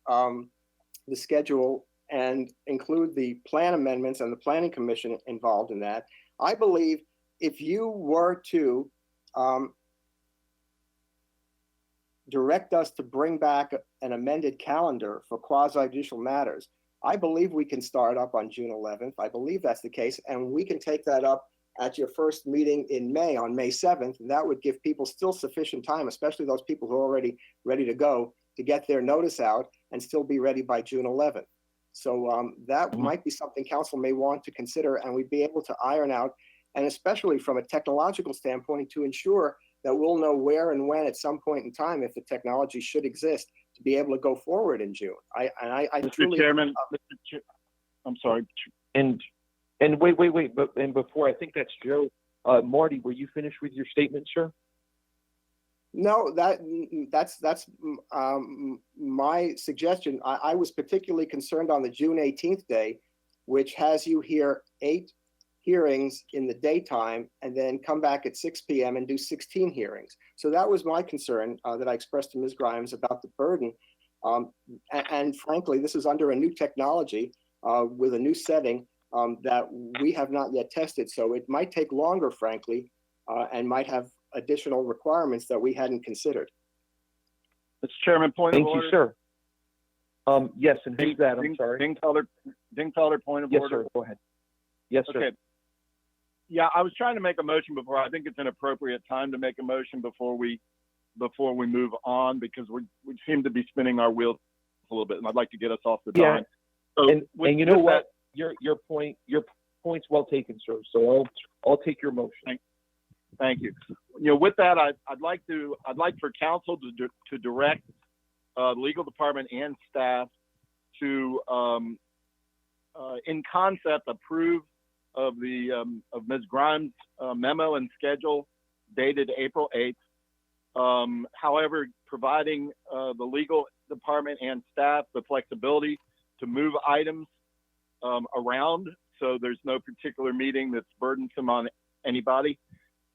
the schedule, and include the plan amendments and the Planning Commission involved in that. I believe if you were to direct us to bring back an amended calendar for quasi-judicial matters, I believe we can start up on June 11th. I believe that's the case, and we can take that up at your first meeting in May, on May 7th, and that would give people still sufficient time, especially those people who are already ready to go, to get their notice out and still be ready by June 11th. So that might be something Council may want to consider, and we'd be able to iron out, and especially from a technological standpoint, to ensure that we'll know where and when at some point in time, if the technology should exist, to be able to go forward in June. Mr. truly, Chairman, I'm sorry. And wait, but before, I think that's Joe. Marty, were you finished with your statement, sir? No, that's my suggestion. I was particularly concerned on the June 18th day, which has you hear 8 hearings in the daytime and then come back at 6 p.m. and do 16 hearings. So that was my concern that I expressed to Ms. Grimes about the burden. And frankly, this is under a new technology with a new setting that we have not yet tested. So it might take longer, frankly, and might have additional requirements that we hadn't considered. Mr. Chairman, point of order. Thank you, sir. Yes, and who's that? I'm sorry. Dingfelder, point of yes, order. Sir, go ahead. Yes, sir. Okay. Yeah, I was trying to make a motion before. I think it's an appropriate time to make a motion before we move on, because we seem to be spinning our wheels a little bit, and I'd like to get us off the dime. So and you know what? Your point's well taken, sir. So I'll take your motion. Thank you. With that, I'd like for Council to direct the legal department and staff to, in concept, approve of Ms. Grimes' memo and schedule dated April 8th. However, providing the legal department and staff the flexibility to move items around, so there's no particular meeting that's burdensome on anybody.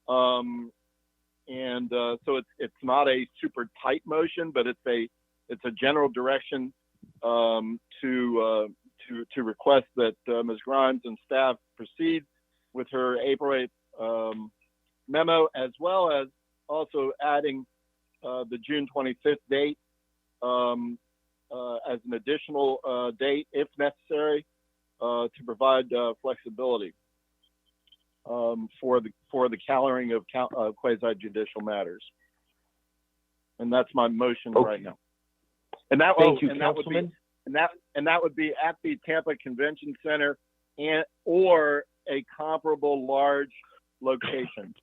So it's not a super tight motion, but it's a general direction to request that Ms. Grimes and staff proceed with her April 8th memo, as well as also adding the June 25th date as an additional date, if necessary, to provide flexibility for the calendaring of quasi-judicial matters. And that's my motion right now. And that would be at the Tampa Convention Center or a comparable large location.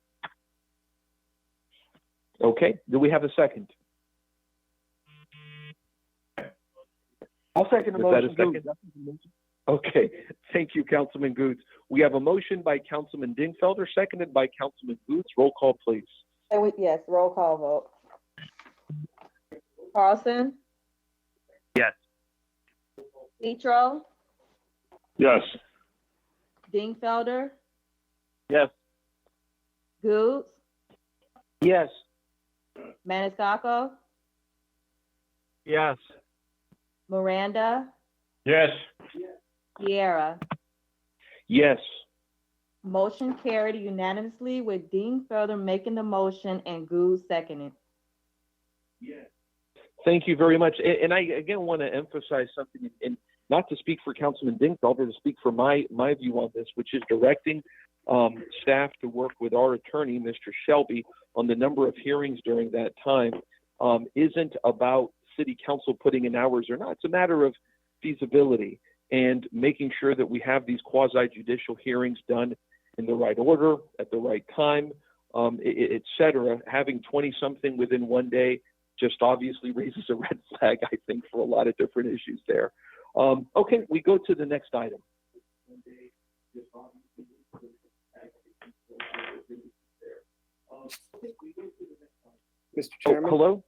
Okay. Do we have a second? I'll second the motion. Okay. Thank you, Councilman Goots. We have a motion by Councilman Dingfelder, seconded by Councilman Goots. Roll call, please. Yes, roll call vote. Carlson? Yes. Petro? Yes. Dingfelder? Yes. Goots? Yes. Maniscalco? Yes. Miranda, Yes. Sierra. Yes. Motion carried unanimously with Dean Felder making the motion and Gould seconding. Thank you very much. And I again want to emphasize something, and not to speak for Councilman Dingfelder, to speak for my view on this, which is directing staff to work with our attorney, Mr. Shelby, on the number of hearings during that time. Isn't about city council putting in hours or not. It's a matter of feasibility and making sure that we have these quasi-judicial hearings done in the right order, at the right time, et cetera. Having 20-something within one day just obviously raises a red flag, I think, for a lot of different issues there. Okay, we go to the next item. Mr. Chairman? Hello?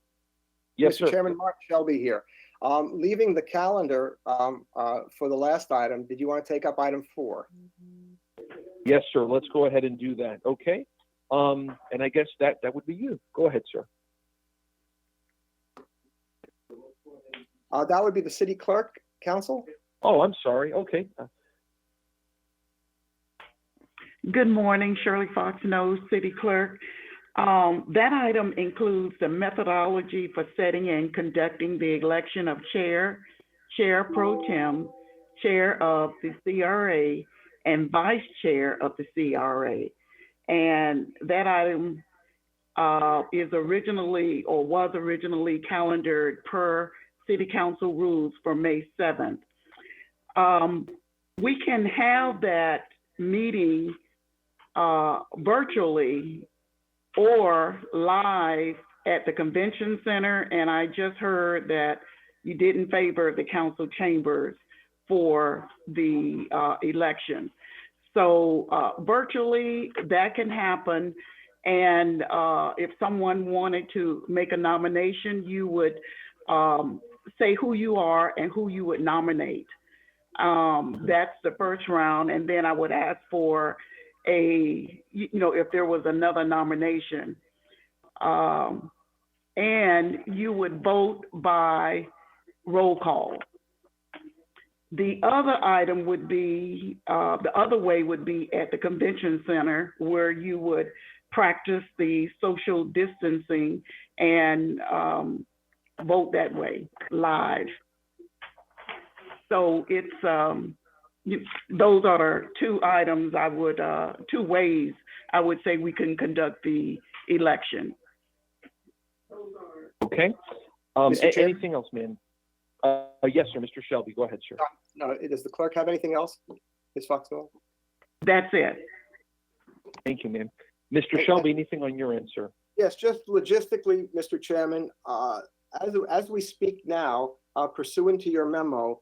Yes, Mr. sir. Chairman, Mark Shelby here. Leaving the calendar for the last item, did you want to take up item 4? Yes, sir. Let's go ahead and do that. Okay. And I guess that would be you. Go ahead, sir. That would be the city clerk, council. Oh, I'm sorry. Okay. Good morning, Shirley Fox Knows, City Clerk. That item includes the methodology for setting and conducting the election of chair, chair pro tem, chair of the CRA, and vice chair of the CRA. And that item is originally or was originally calendared per City Council rules for May 7th. We can have that meeting virtually or live at the convention center, and I just heard that you didn't favor the council chambers for the election. So virtually that can happen, and if someone wanted to make a nomination, you would say who you are and who you would nominate. That's the first round, and then I would ask for if there was another nomination, and you would vote by roll call. The other item would be, the other way would be at the convention center, where you would practice the social distancing and vote that way, live. So it's, those are two items I would, 2 ways I would say we can conduct the election. Okay. Anything else, ma'am? Yes, sir. Mr. Shelby, go ahead, sir. No, does the clerk have anything else, Ms. Foxwell? That's it. Thank you, ma'am. Mr. Shelby, anything on your end, sir? Yes, just logistically, Mr. Chairman, as we speak now, pursuant to your memo,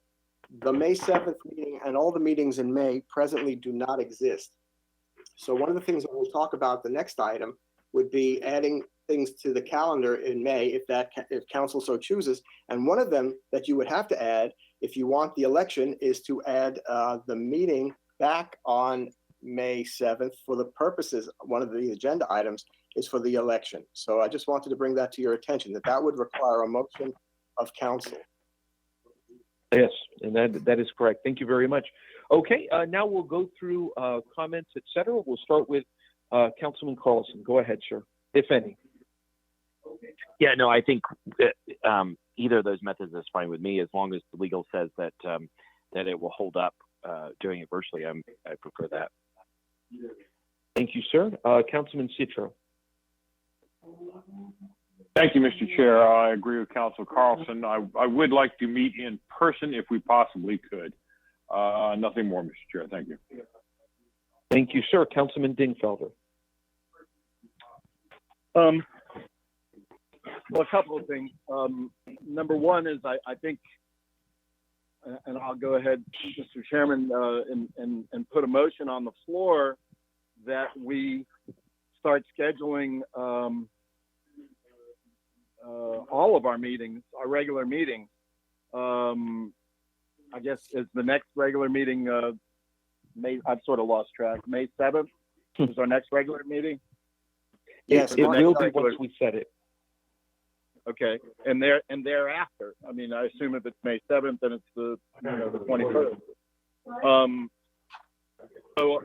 the May 7th meeting and all the meetings in May presently do not exist. So one of the things that we'll talk about, the next item, would be adding things to the calendar in May if council so chooses. And one of them that you would have to add, if you want the election, is to add the meeting back on May 7th for the purposes, one of the agenda items is for the election. So I just wanted to bring that to your attention, that would require a motion of council. Yes, and that is correct. Thank you very much. Okay, now we'll go through comments, et cetera. We'll start with Councilman Carlson. Go ahead, sir, if any. Yeah, no, I think either of those methods is fine with me, as long as the legal says that that it will hold up doing it virtually. I prefer that. Thank you, sir. Councilman Citro. Thank you, Mr. Chair. I agree with Council Carlson. I would like to meet in person if we possibly could. Nothing more, Mr. Chair. Thank you. Thank you, sir. Councilman Dingfelder. Well, a couple of things. Number one is I think, and I'll go ahead, Mr. Chairman, and put a motion on the floor that we start scheduling all of our meetings, our regular meetings. I guess is the next regular meeting I've sort of lost track. May 7th is our next regular meeting. Yes, it will be once we set it. Okay, and thereafter, I mean, I assume if it's May 7th, then it's the 21st. So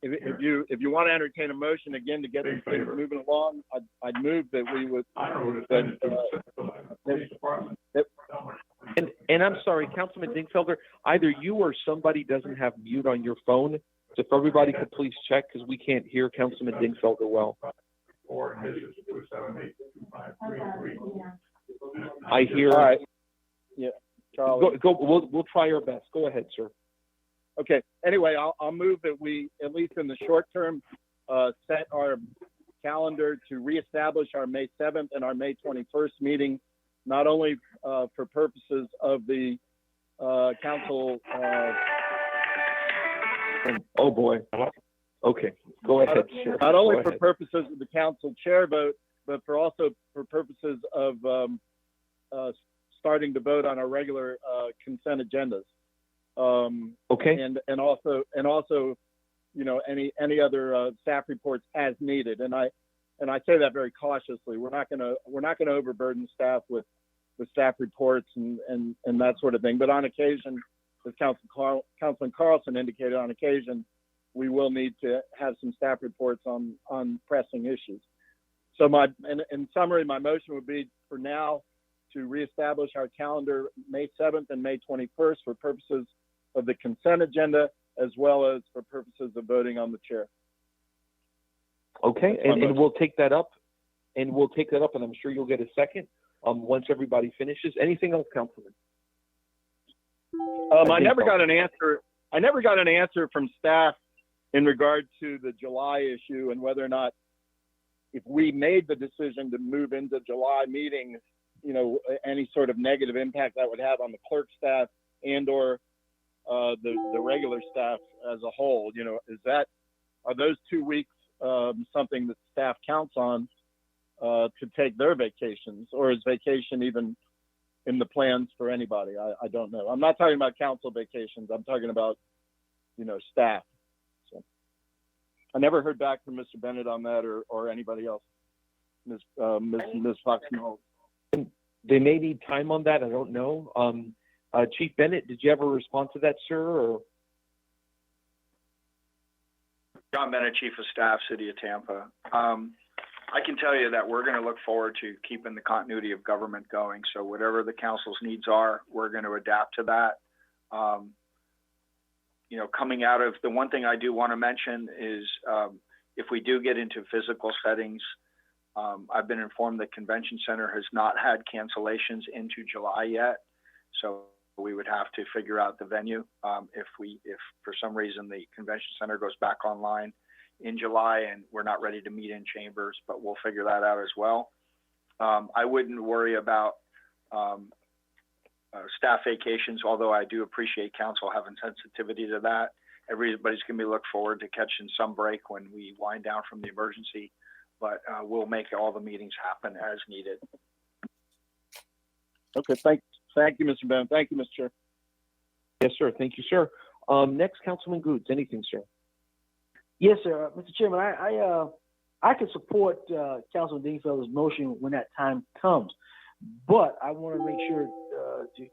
if you want to entertain a motion again to get these things moving along, I'd move that we would. And I'm sorry, Councilman Dingfelder, either you or somebody doesn't have mute on your phone. So if everybody could please check, because we can't hear Councilman Dingfelder well. I hear. All right. Yeah, Charlie. We'll try our best. Go ahead, sir. Okay. Anyway, I'll move that we, at least in the short term, set our calendar to reestablish our May 7th and our May 21st meeting, not only for purposes of the council. Oh boy. Okay, go ahead. Sure. Not only for purposes of the council chair vote, but also for purposes of starting to vote on our regular consent agendas. Okay. And also, any other staff reports as needed. And I say that very cautiously. We're not gonna overburden staff with staff reports and that sort of thing. But on occasion, as Councilman Carlson indicated, on occasion, we will need to have some staff reports on pressing issues. So in summary, my motion would be for now to reestablish our calendar May 7th and May 21st for purposes of the consent agenda, as well as for purposes of voting on the chair. Okay, and we'll take that up, and I'm sure you'll get a second once everybody finishes. Anything else, Councilman? I never got an answer. I never got an answer from staff in regard to the July issue and whether or not, if we made the decision to move into July meetings, any sort of negative impact that would have on the clerk staff and or the regular staff as a whole. Are those 2 weeks something that staff counts on to take their vacations, or is vacation even in the plans for anybody? I don't know. I'm not talking about council vacations. I'm talking about, staff. So I never heard back from Mr. Bennett on that or anybody else. Ms. Fox-Knoll. They may need time on that. I don't know. Chief Bennett, did you ever respond to that, sir? Or? John Bennett, Chief of Staff, City of Tampa. I can tell you that we're going to look forward to keeping the continuity of government going. So whatever the council's needs are, we're going to adapt to that. Coming out of the one thing I do want to mention is if we do get into physical settings, I've been informed the convention center has not had cancellations into July yet. So we would have to figure out the venue if for some reason the convention center goes back online in July and we're not ready to meet in chambers, but we'll figure that out as well. I wouldn't worry about staff vacations, although I do appreciate council having sensitivity to that. Everybody's going to be look forward to catching some break when we wind down from the emergency, but we'll make all the meetings happen as needed. Okay, thank you, Mr. Bennett. Thank you, Mr. Chair. Yes, sir. Thank you, sir. Next, Councilman Goods. Anything, sir? Yes, sir. Mr. Chairman, I can support Councilman Dingfelder's motion when that time comes, but I want to make sure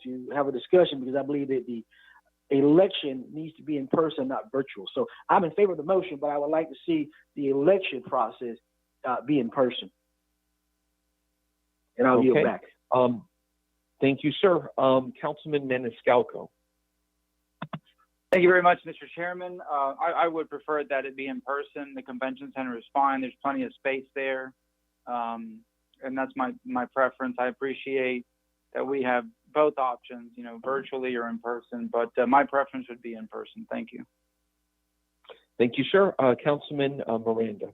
to have a discussion because I believe that the election needs to be in person, not virtual. So I'm in favor of the motion, but I would like to see the election process be in person. And I'll yield back. Thank you, sir. Councilman Maniscalco. Thank you very much, Mr. Chairman. I would prefer that it be in person. The convention center is fine. There's plenty of space there. And that's my preference. I appreciate that we have both options, virtually or in person, but my preference would be in person. Thank you. Thank you, sir. Councilman Miranda.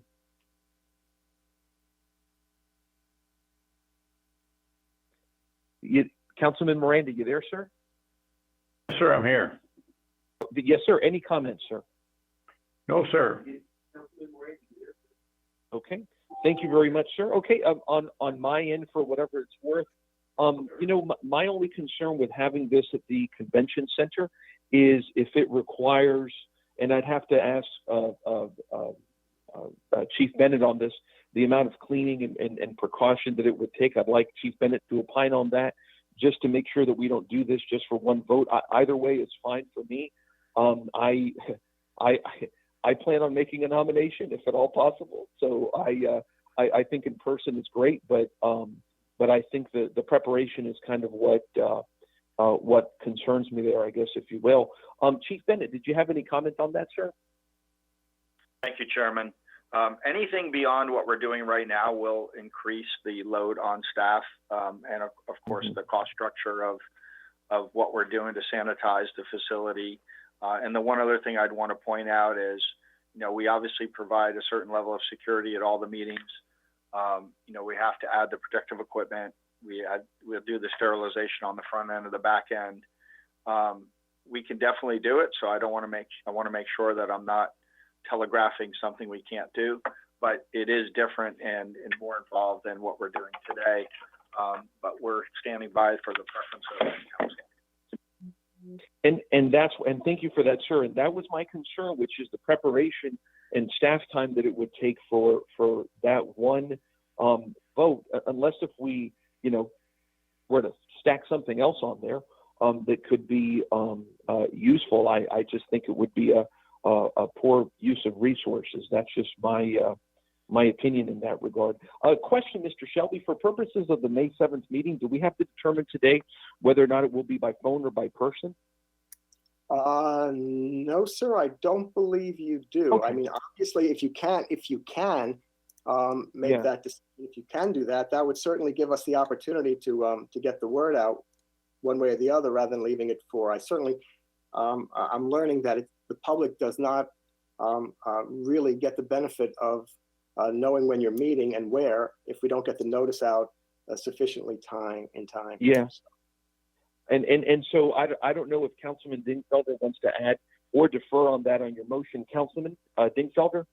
Councilman Miranda, you there, sir? Yes, sir, I'm here. Yes, sir. Any comments, sir? No, sir. Okay. Thank you very much, sir. Okay. On my end, for whatever it's worth, my only concern with having this at the convention center is if it requires, and I'd have to ask Chief Bennett on this, the amount of cleaning and precaution that it would take. I'd like Chief Bennett to opine on that, just to make sure that we don't do this just for one vote. Either way is fine for me. I plan on making a nomination if at all possible. So I think in person is great, but I think the preparation is kind of what concerns me there, I guess, if you will. Chief Bennett, did you have any comment on that, sir? Thank you, Chairman. Anything beyond what we're doing right now will increase the load on staff, and of course the cost structure of what we're doing to sanitize the facility. And the one other thing I'd want to point out is, we obviously provide a certain level of security at all the meetings. We have to add the protective equipment. We'll do the sterilization on the front end or the back end. We can definitely do it. So I want to make sure that I'm not telegraphing something we can't do, but it is different and more involved than what we're doing today. But we're standing by for the preference of the council. And thank you for that, sir. And that was my concern, which is the preparation and staff time that it would take for that one vote, unless if we, were to stack something else on there that could be useful. I just think it would be a poor use of resources. That's just my opinion in that regard. Question, Mr. Shelby, for purposes of the May 7th meeting, do we have to determine today whether or not it will be by phone or by person? No, sir, I don't believe you do. Okay. I mean, obviously, if you can make that decision, if you can do that, that would certainly give us the opportunity to get the word out one way or the other, rather than leaving it for. I'm learning that the public does not really get the benefit of knowing when you're meeting and where if we don't get the notice out sufficiently in time. Yeah. And so I don't know if Councilman Dingfelder wants to add or defer on that on your motion. Councilman Dingfelder?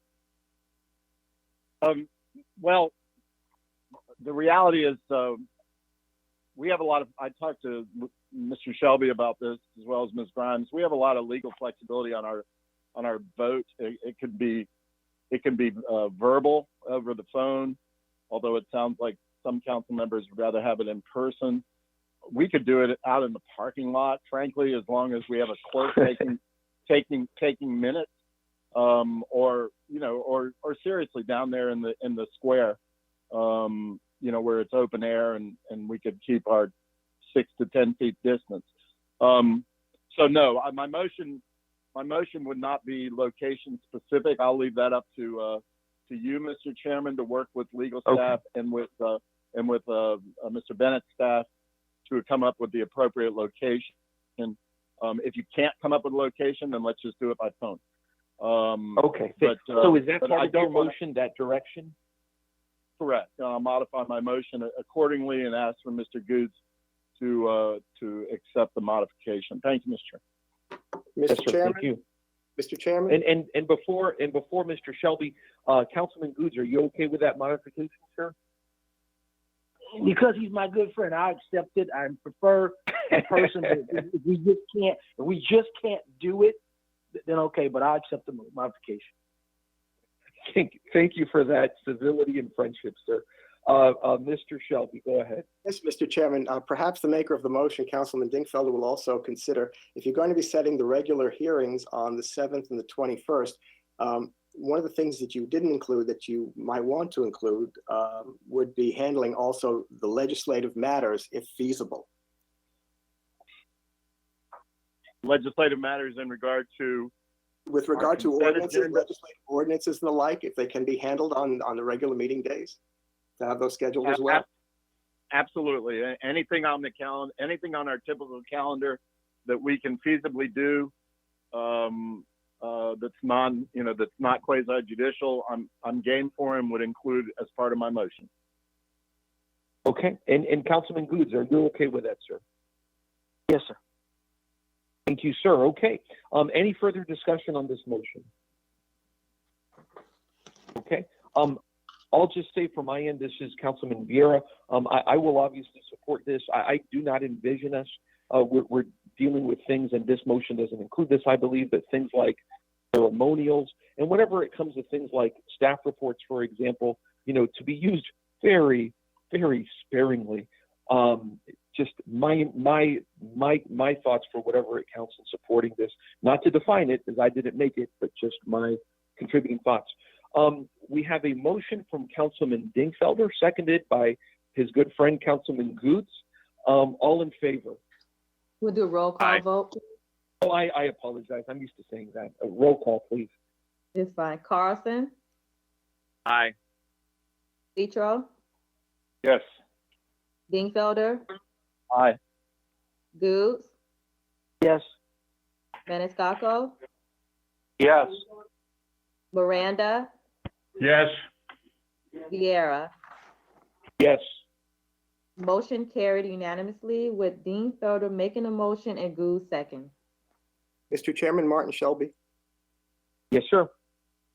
Well, the reality is we have a lot of, I talked to Mr. Shelby about this as well as Ms. Grimes. We have a lot of legal flexibility on our vote. It can be verbal over the phone, although it sounds like some council members would rather have it in person. We could do it out in the parking lot, frankly, as long as we have a clerk taking minutes, or seriously down there in the square, where it's open air and we could keep our 6 to 10 feet distance. So no, my motion would not be location specific. I'll leave that up to you, Mr. Chairman, to work with legal staff and with Mr. Bennett's staff to come up with the appropriate location. If you can't come up with a location, then let's just do it by phone. Okay. So is that part of your motion, that direction? Correct. I'll modify my motion accordingly and ask for Mr. Goods to accept the modification. Thank you, Mr. Chairman. Mr. Chairman. Thank you. Mr. Chairman. And before Mr. Shelby, Councilman Goods, are you okay with that modification, sir? Because he's my good friend, I accept it. I prefer a person. If we just can't do it, then okay. But I accept the modification. Thank you for that civility and friendship, sir. Mr. Shelby, go ahead. Yes, Mr. Chairman. Perhaps the maker of the motion, Councilman Dingfelder, will also consider, if you're going to be setting the regular hearings on the 7th and the 21st, one of the things that you didn't include that you might want to include would be handling also the legislative matters if feasible. Legislative matters in regard to? With regard to ordinances, legislative ordinances and the like, if they can be handled on the regular meeting days, to have those scheduled as well. Absolutely. Anything on the calendar, anything on our typical calendar that we can feasibly do, that's not quasi-judicial, I'm game for and would include as part of my motion. Okay. And Councilman Goods, are you okay with that, sir? Yes, sir. Thank you, sir. Okay. Any further discussion on this motion? Okay. I'll just say from my end, this is Councilman Vieira. I will obviously support this. I do not envision us. We're dealing with things, and this motion doesn't include this, I believe, but things like ceremonials, and whenever it comes to things like staff reports, for example, to be used very, very sparingly. Just my thoughts for whatever it counts in supporting this. Not to define it, as I didn't make it, but just my contributing thoughts. We have a motion from Councilman Dingfelder, seconded by his good friend Councilman Goods. All in favor? We'll do a roll call vote. Oh, I apologize. I'm used to saying that. A roll call, please. It's fine. Carlson, Aye. Petro, Yes. Dingfelder, Aye. Goods, Yes. Maniscalco, Yes. Miranda, Yes. Vieira. Yes. Motion carried unanimously with Dingfelder making a motion and Goods second. Mr. Chairman, Martin Shelby. Yes, sir.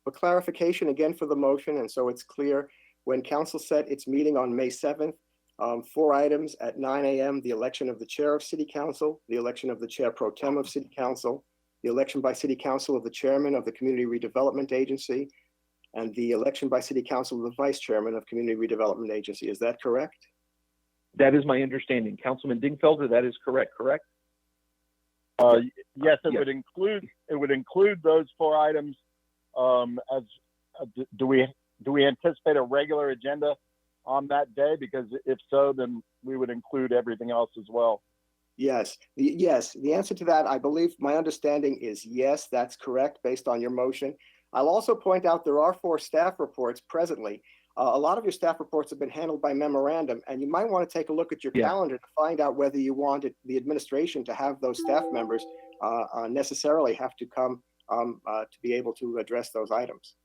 For clarification again for the motion, and so it's clear, when council set its meeting on May 7th, 4 items at 9 a.m., the election of the chair of city council, the election of the chair pro tem of city council, the election by city council of the chairman of the community redevelopment agency, and the election by city council of the vice chairman of community redevelopment agency. Is that correct? That is my understanding. Councilman Dingfelder, that is correct, correct? Yes, it Yes. would include those 4 items. Do we anticipate a regular agenda on that day? Because if so, then we would include everything else as well. Yes. The answer to that, I believe my understanding is yes, that's correct based on your motion. I'll also point out there are 4 staff reports presently. A lot of your staff reports have been handled by memorandum, and you might want to take a look at your calendar to find out whether you wanted the administration to have those staff members necessarily have to come to be able to address those items.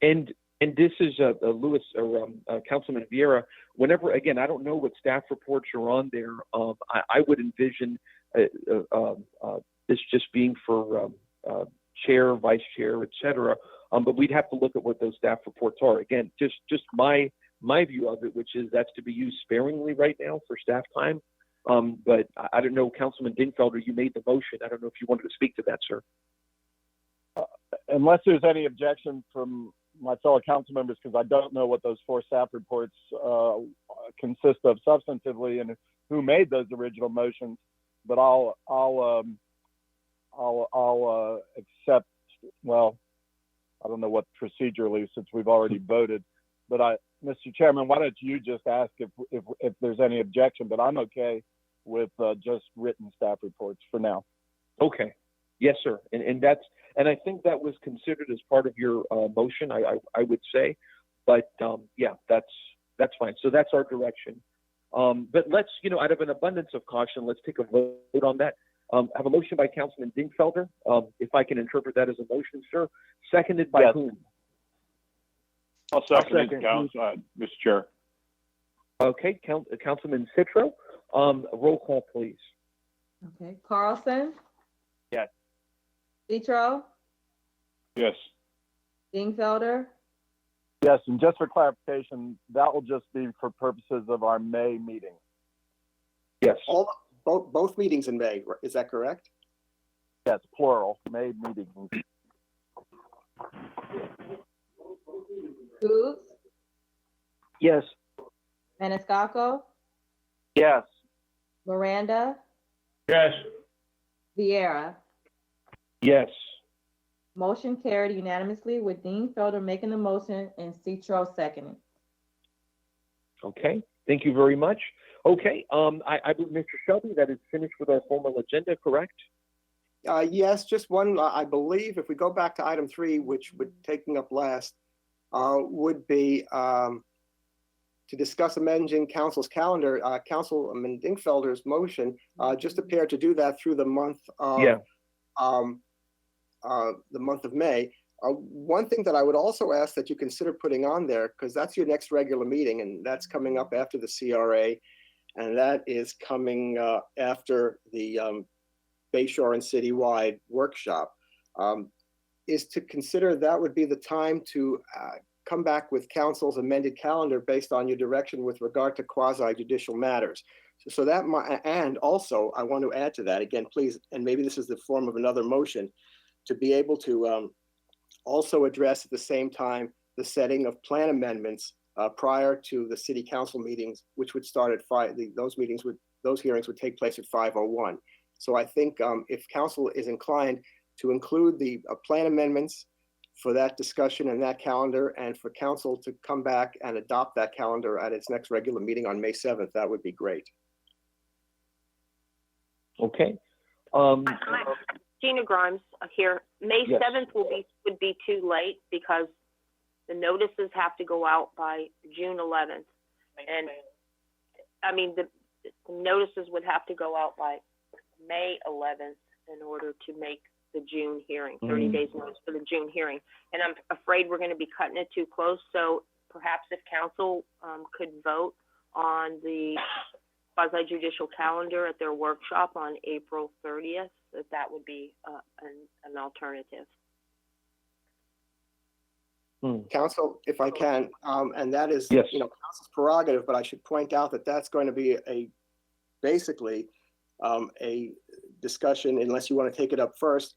And this is Louis or Councilman Vieira. Whenever, again, I don't know what staff reports are on there. I would envision this just being for chair, vice chair, et cetera. But we'd have to look at what those staff reports are. Again, just my view of it, which is that's to be used sparingly right now for staff time. But I don't know, Councilman Dingfelder, you made the motion. I don't know if you wanted to speak to that, sir. Unless there's any objection from my fellow council members, because I don't know what those 4 staff reports consist of substantively and who made those original motions, but I'll accept. Well, I don't know what procedurally, since we've already voted, but Mr. Chairman, why don't you just ask if there's any objection? But I'm okay with just written staff reports for now. Okay. Yes, sir. And I think that was considered as part of your motion, I would say. But yeah, that's fine. So that's our direction. But let's, out of an abundance of caution, let's take a vote on that. Have a motion by Councilman Dingfelder, if I can interpret that as a motion, sir. Seconded by whom? I'll second it, Mr. Chair. Okay, Councilman Citro. Roll call, please. Okay, Carlson, Yes. Petro, Yes. Dingfelder, Yes, and just for clarification, that will just be for purposes of our May meeting. Yes. Both meetings in May, is that correct? Yes, plural, May meetings. Goods, Yes. Maniscalco, Yes. Miranda, Yes. Vieira. Yes. Motion carried unanimously with Dingfelder making the motion and Citro seconding. Okay, thank you very much. Okay, I believe, Mr. Shelby, that is finished with our formal agenda, correct? Yes, just one, I believe if we go back to item 3, which would taking up last, would be to discuss amending council's calendar. Councilman Dingfelder's motion just appeared to do that through the month of May. One thing that I would also ask that you consider putting on there, because that's your next regular meeting, and that's coming up after the CRA, and that is coming after the Bayshore and Citywide workshop, is to consider that would be the time to come back with council's amended calendar based on your direction with regard to quasi-judicial matters. So that and also I want to add to that again, please, and maybe this is the form of another motion, to be able to also address at the same time the setting of plan amendments prior to the city council meetings, which would start at 5. Those hearings would take place at 5:01. So I think if council is inclined to include the plan amendments for that discussion and that calendar, and for council to come back and adopt that calendar at its next regular meeting on May 7th, that would be great. Okay. Gina Grimes here. May Yes. 7th would be too late because the notices have to go out by June 11th. And I mean, the notices would have to go out by May 11th in order to make the June hearing, 30 days notice for the June hearing. And I'm afraid we're going to be cutting it too close. So perhaps if council could vote on the quasi-judicial calendar at their workshop on April 30th, that would be an alternative. Council, if I can, and that is, Yes. council's prerogative, but I should point out that that's going to be basically a discussion, unless you want to take it up first,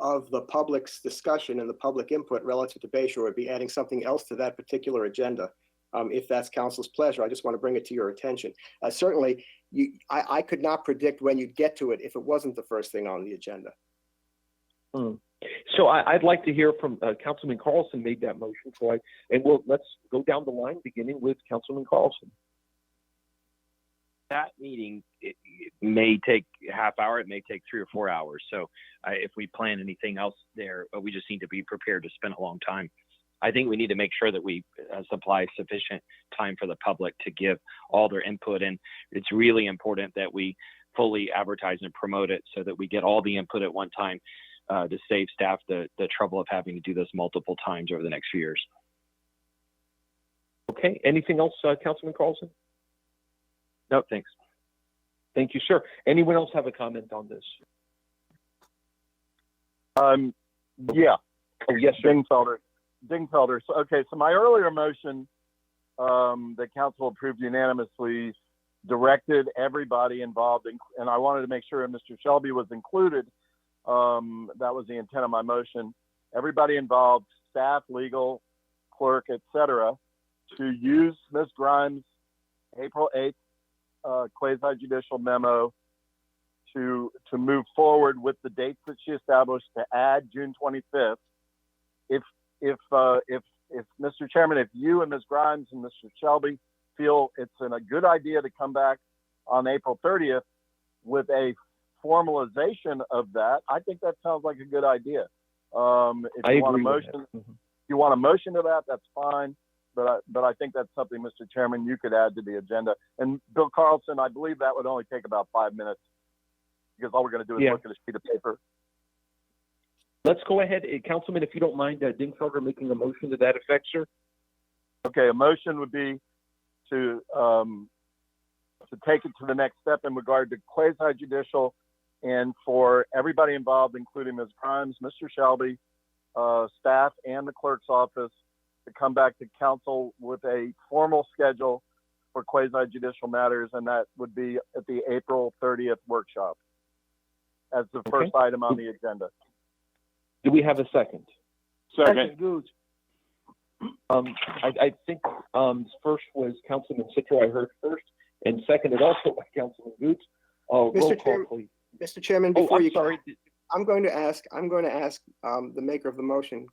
of the public's discussion and the public input relative to Bayshore. Would be adding something else to that particular agenda. If that's council's pleasure, I just want to bring it to your attention. Certainly, I could not predict when you'd get to it if it wasn't the first thing on the agenda. So I'd like to hear from Councilman Carlson made that motion. Let's go down the line, beginning with Councilman Carlson. That meeting, it may take a half hour, it may take 3 or 4 hours. So if we plan anything else there, we just need to be prepared to spend a long time. I think we need to make sure that we supply sufficient time for the public to give all their input. And it's really important that we fully advertise and promote it so that we get all the input at one time to save staff the trouble of having to do this multiple times over the next few years. Okay, anything else, Councilman Carlson? No, thanks. Thank you, sir. Anyone else have a comment on this? Yeah. Oh, yes, sir. Dingfelder. So my earlier motion that council approved unanimously directed everybody involved, and I wanted to make sure Mr. Shelby was included. That was the intent of my motion. Everybody involved, staff, legal, clerk, etc., to use Ms. Grimes' April 8th quasi-judicial memo to move forward with the dates that she established to add June 25th. If Mr. Chairman, if you and Ms. Grimes and Mr. Shelby feel it's a good idea to come back on April 30th with a formalization of that, I think that sounds like a good idea. If you want a motion, you want a motion to that, that's fine. But I think that's something, Mr. Chairman, you could add to the agenda. And Bill Carlson, I believe that would only take about 5 minutes because all we're going to do is look at a sheet of paper. Let's go ahead, Councilman, if you don't mind, Dingfelder making a motion to that effect, sir. Okay, a motion would be to take it to the next step in regard to quasi-judicial, and for everybody involved, including Ms. Grimes, Mr. Shelby, staff, and the clerk's office, to come back to council with a formal schedule for quasi-judicial matters, and that would be at the April 30th workshop as the first item on the agenda. Do we have a second? Second. Good. I think first was Councilman Citro, I heard first, and seconded also by Councilman Goots. Mr. Chairman, before I'm going to ask the maker of the motion,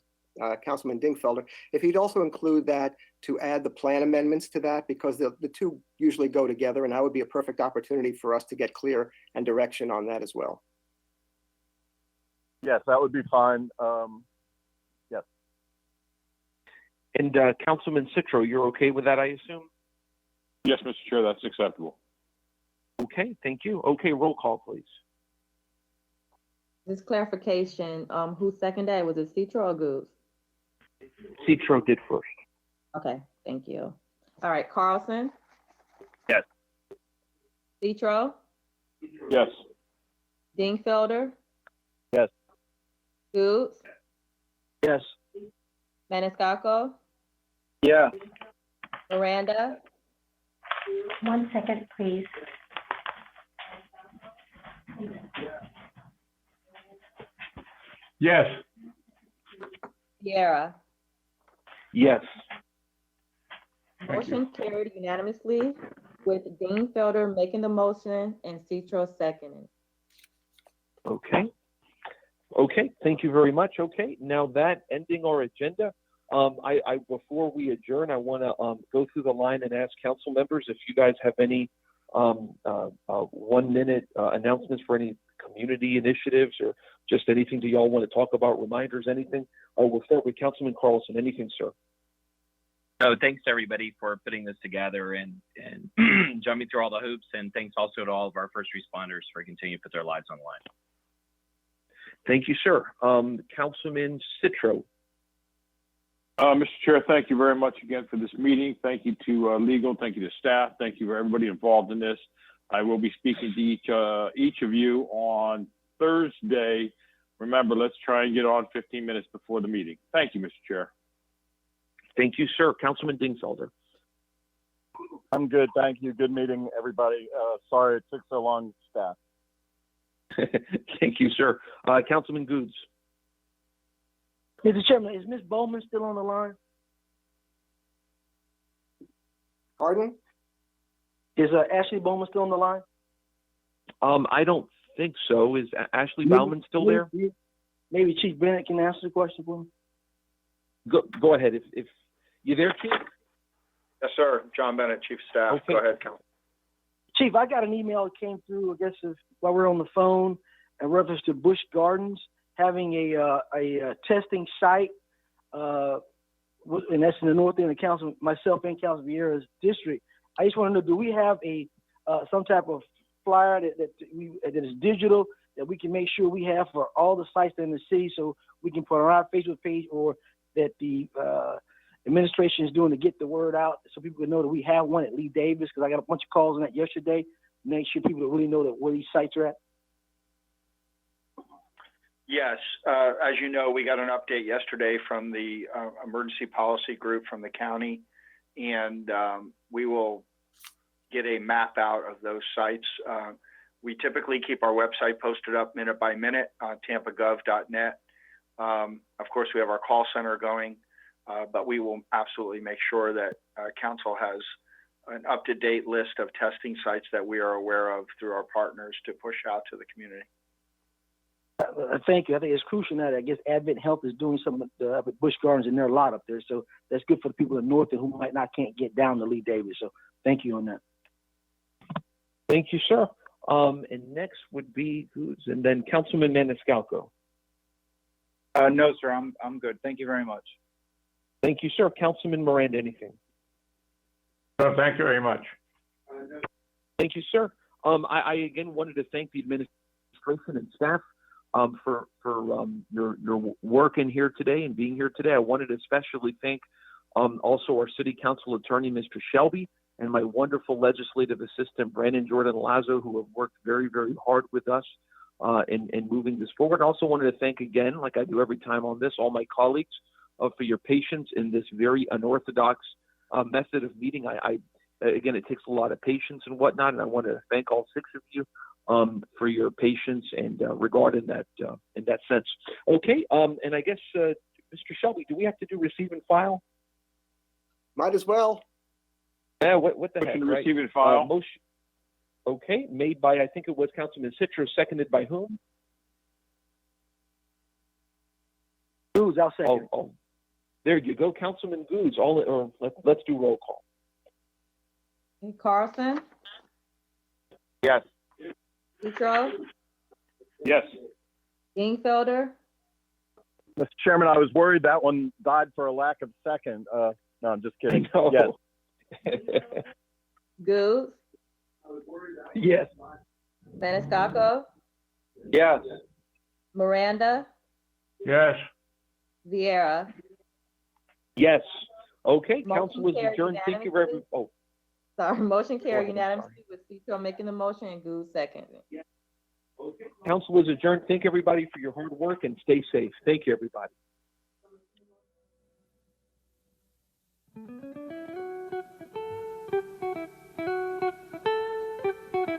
Councilman Dingfelder, if he'd also include that to add the plan amendments to that, because the two usually go together, and that would be a perfect opportunity for us to get clear and direction on that as well. Yes, that would be fine. Yes. And Councilman Citro, you're okay with that, I assume? Yes, Mr. Chair, that's acceptable. Okay, thank you. Okay, roll call, please. This clarification, who seconded it? Was it Citro or Goose? Citro did first. Okay, thank you. All right, Carlson? Yes. Citro? Yes. Dingfelder? Yes. Goots? Yes. Maniscalco? Yeah. Miranda? 1 second, please. Yes. Viera. Yes. Motion carried unanimously with Dean Felder making the motion and Citro seconding. Okay. Okay, thank you very much. Okay, now that ending our agenda, I before we adjourn, I want to go through the line and ask council members if you guys have any 1 minute announcements for any community initiatives or just anything that y'all want to talk about, reminders, anything. We'll start with Councilman Carlson. Anything, sir? So thanks to everybody for putting this together and jumping through all the hoops, and thanks also to all of our first responders for continuing to put their lives on the line. Thank you, sir. Councilman Citro. Mr. Chair, thank you very much again for this meeting. Thank you to legal. Thank you to staff. Thank you for everybody involved in this. I will be speaking to each of you on Thursday. Remember, let's try and get on 15 minutes before the meeting. Thank you, Mr. Chair. Thank you, sir. Councilman Dingfelder. I'm good, thank you. Good meeting, everybody. Sorry it took so long, staff. Thank you, sir. Councilman Goods. Mr. Chairman, is Ms. Bowman still on the line? Pardon? Is Ashley Bowman still on the line? I don't think so. Is Ashley Bauman still there? Maybe Chief Bennett can answer the question for me. Go ahead. If you there, Chief? Yes, sir. John Bennett, Chief of Staff. Okay. Go ahead, Council. Chief, I got an email that came through, I guess, while we were on the phone in reference to Busch Gardens having a testing site, and that's in the north end of council, myself and Council Vieira's district. I just want to know, do we have some type of flyer that is digital that we can make sure we have for all the sites in the city, so we can put on our Facebook page, or that the administration is doing to get the word out so people can know that we have one at Lee Davis? Because I got a bunch of calls on that yesterday. Make sure people really know that where these sites are at. Yes, as you know, we got an update yesterday from the emergency policy group from the county, and we will get a map out of those sites. We typically keep our website posted up minute by minute on tampagov.net. Of course, we have our call center going, but we will absolutely make sure that council has an up-to-date list of testing sites that we are aware of through our partners to push out to the community. Thank you. I think it's crucial now that I guess Advent Health is doing something with Busch Gardens in their lot up there. So that's good for the people in the north who can't get down to Lee Davis. So thank you on that. Thank you, sir. And next would be Goods, and then Councilman Maniscalco. No, sir, I'm good. Thank you very much. Thank you, sir. Councilman Miranda, anything? No, thank you very much. Thank you, sir. I again wanted to thank the administration and staff for your work in here today and being here today. I wanted to especially thank also our City Council Attorney, Mr. Shelby, and my wonderful legislative assistant, Brandon Jordan Lazo, who have worked very, very hard with us in moving this forward. I also wanted to thank again, like I do every time on this, all my colleagues for your patience in this very unorthodox method of meeting. Again, it takes a lot of patience and whatnot, and I want to thank all 6 of you for your patience and regard in that sense. Okay, and I guess, Mr. Shelby, do we have to do receive and file? Might as well. Yeah, what the heck, right? Receive and file. Motion, okay, made by, I think it was Councilman Citro, seconded by whom? Goods, I'll second. Oh, there you go, Councilman Goods. Let's do roll call. Carlson, Yes. Citro, Yes. Dingfelder, Mr. Chairman, I was worried that one died for a lack of second. No, I'm just kidding. No. Yes. Goods, Yes. Maniscalco, Yes. Miranda, Yes. Viera. Yes. Okay, Motion council is carried adjourned. Thank you very much. unanimously. Oh, Sorry, motion carried Go ahead, I'm unanimously with Citro making the motion and Goods seconding. council is adjourned. Thank everybody for your hard work and stay safe. Thank you, everybody.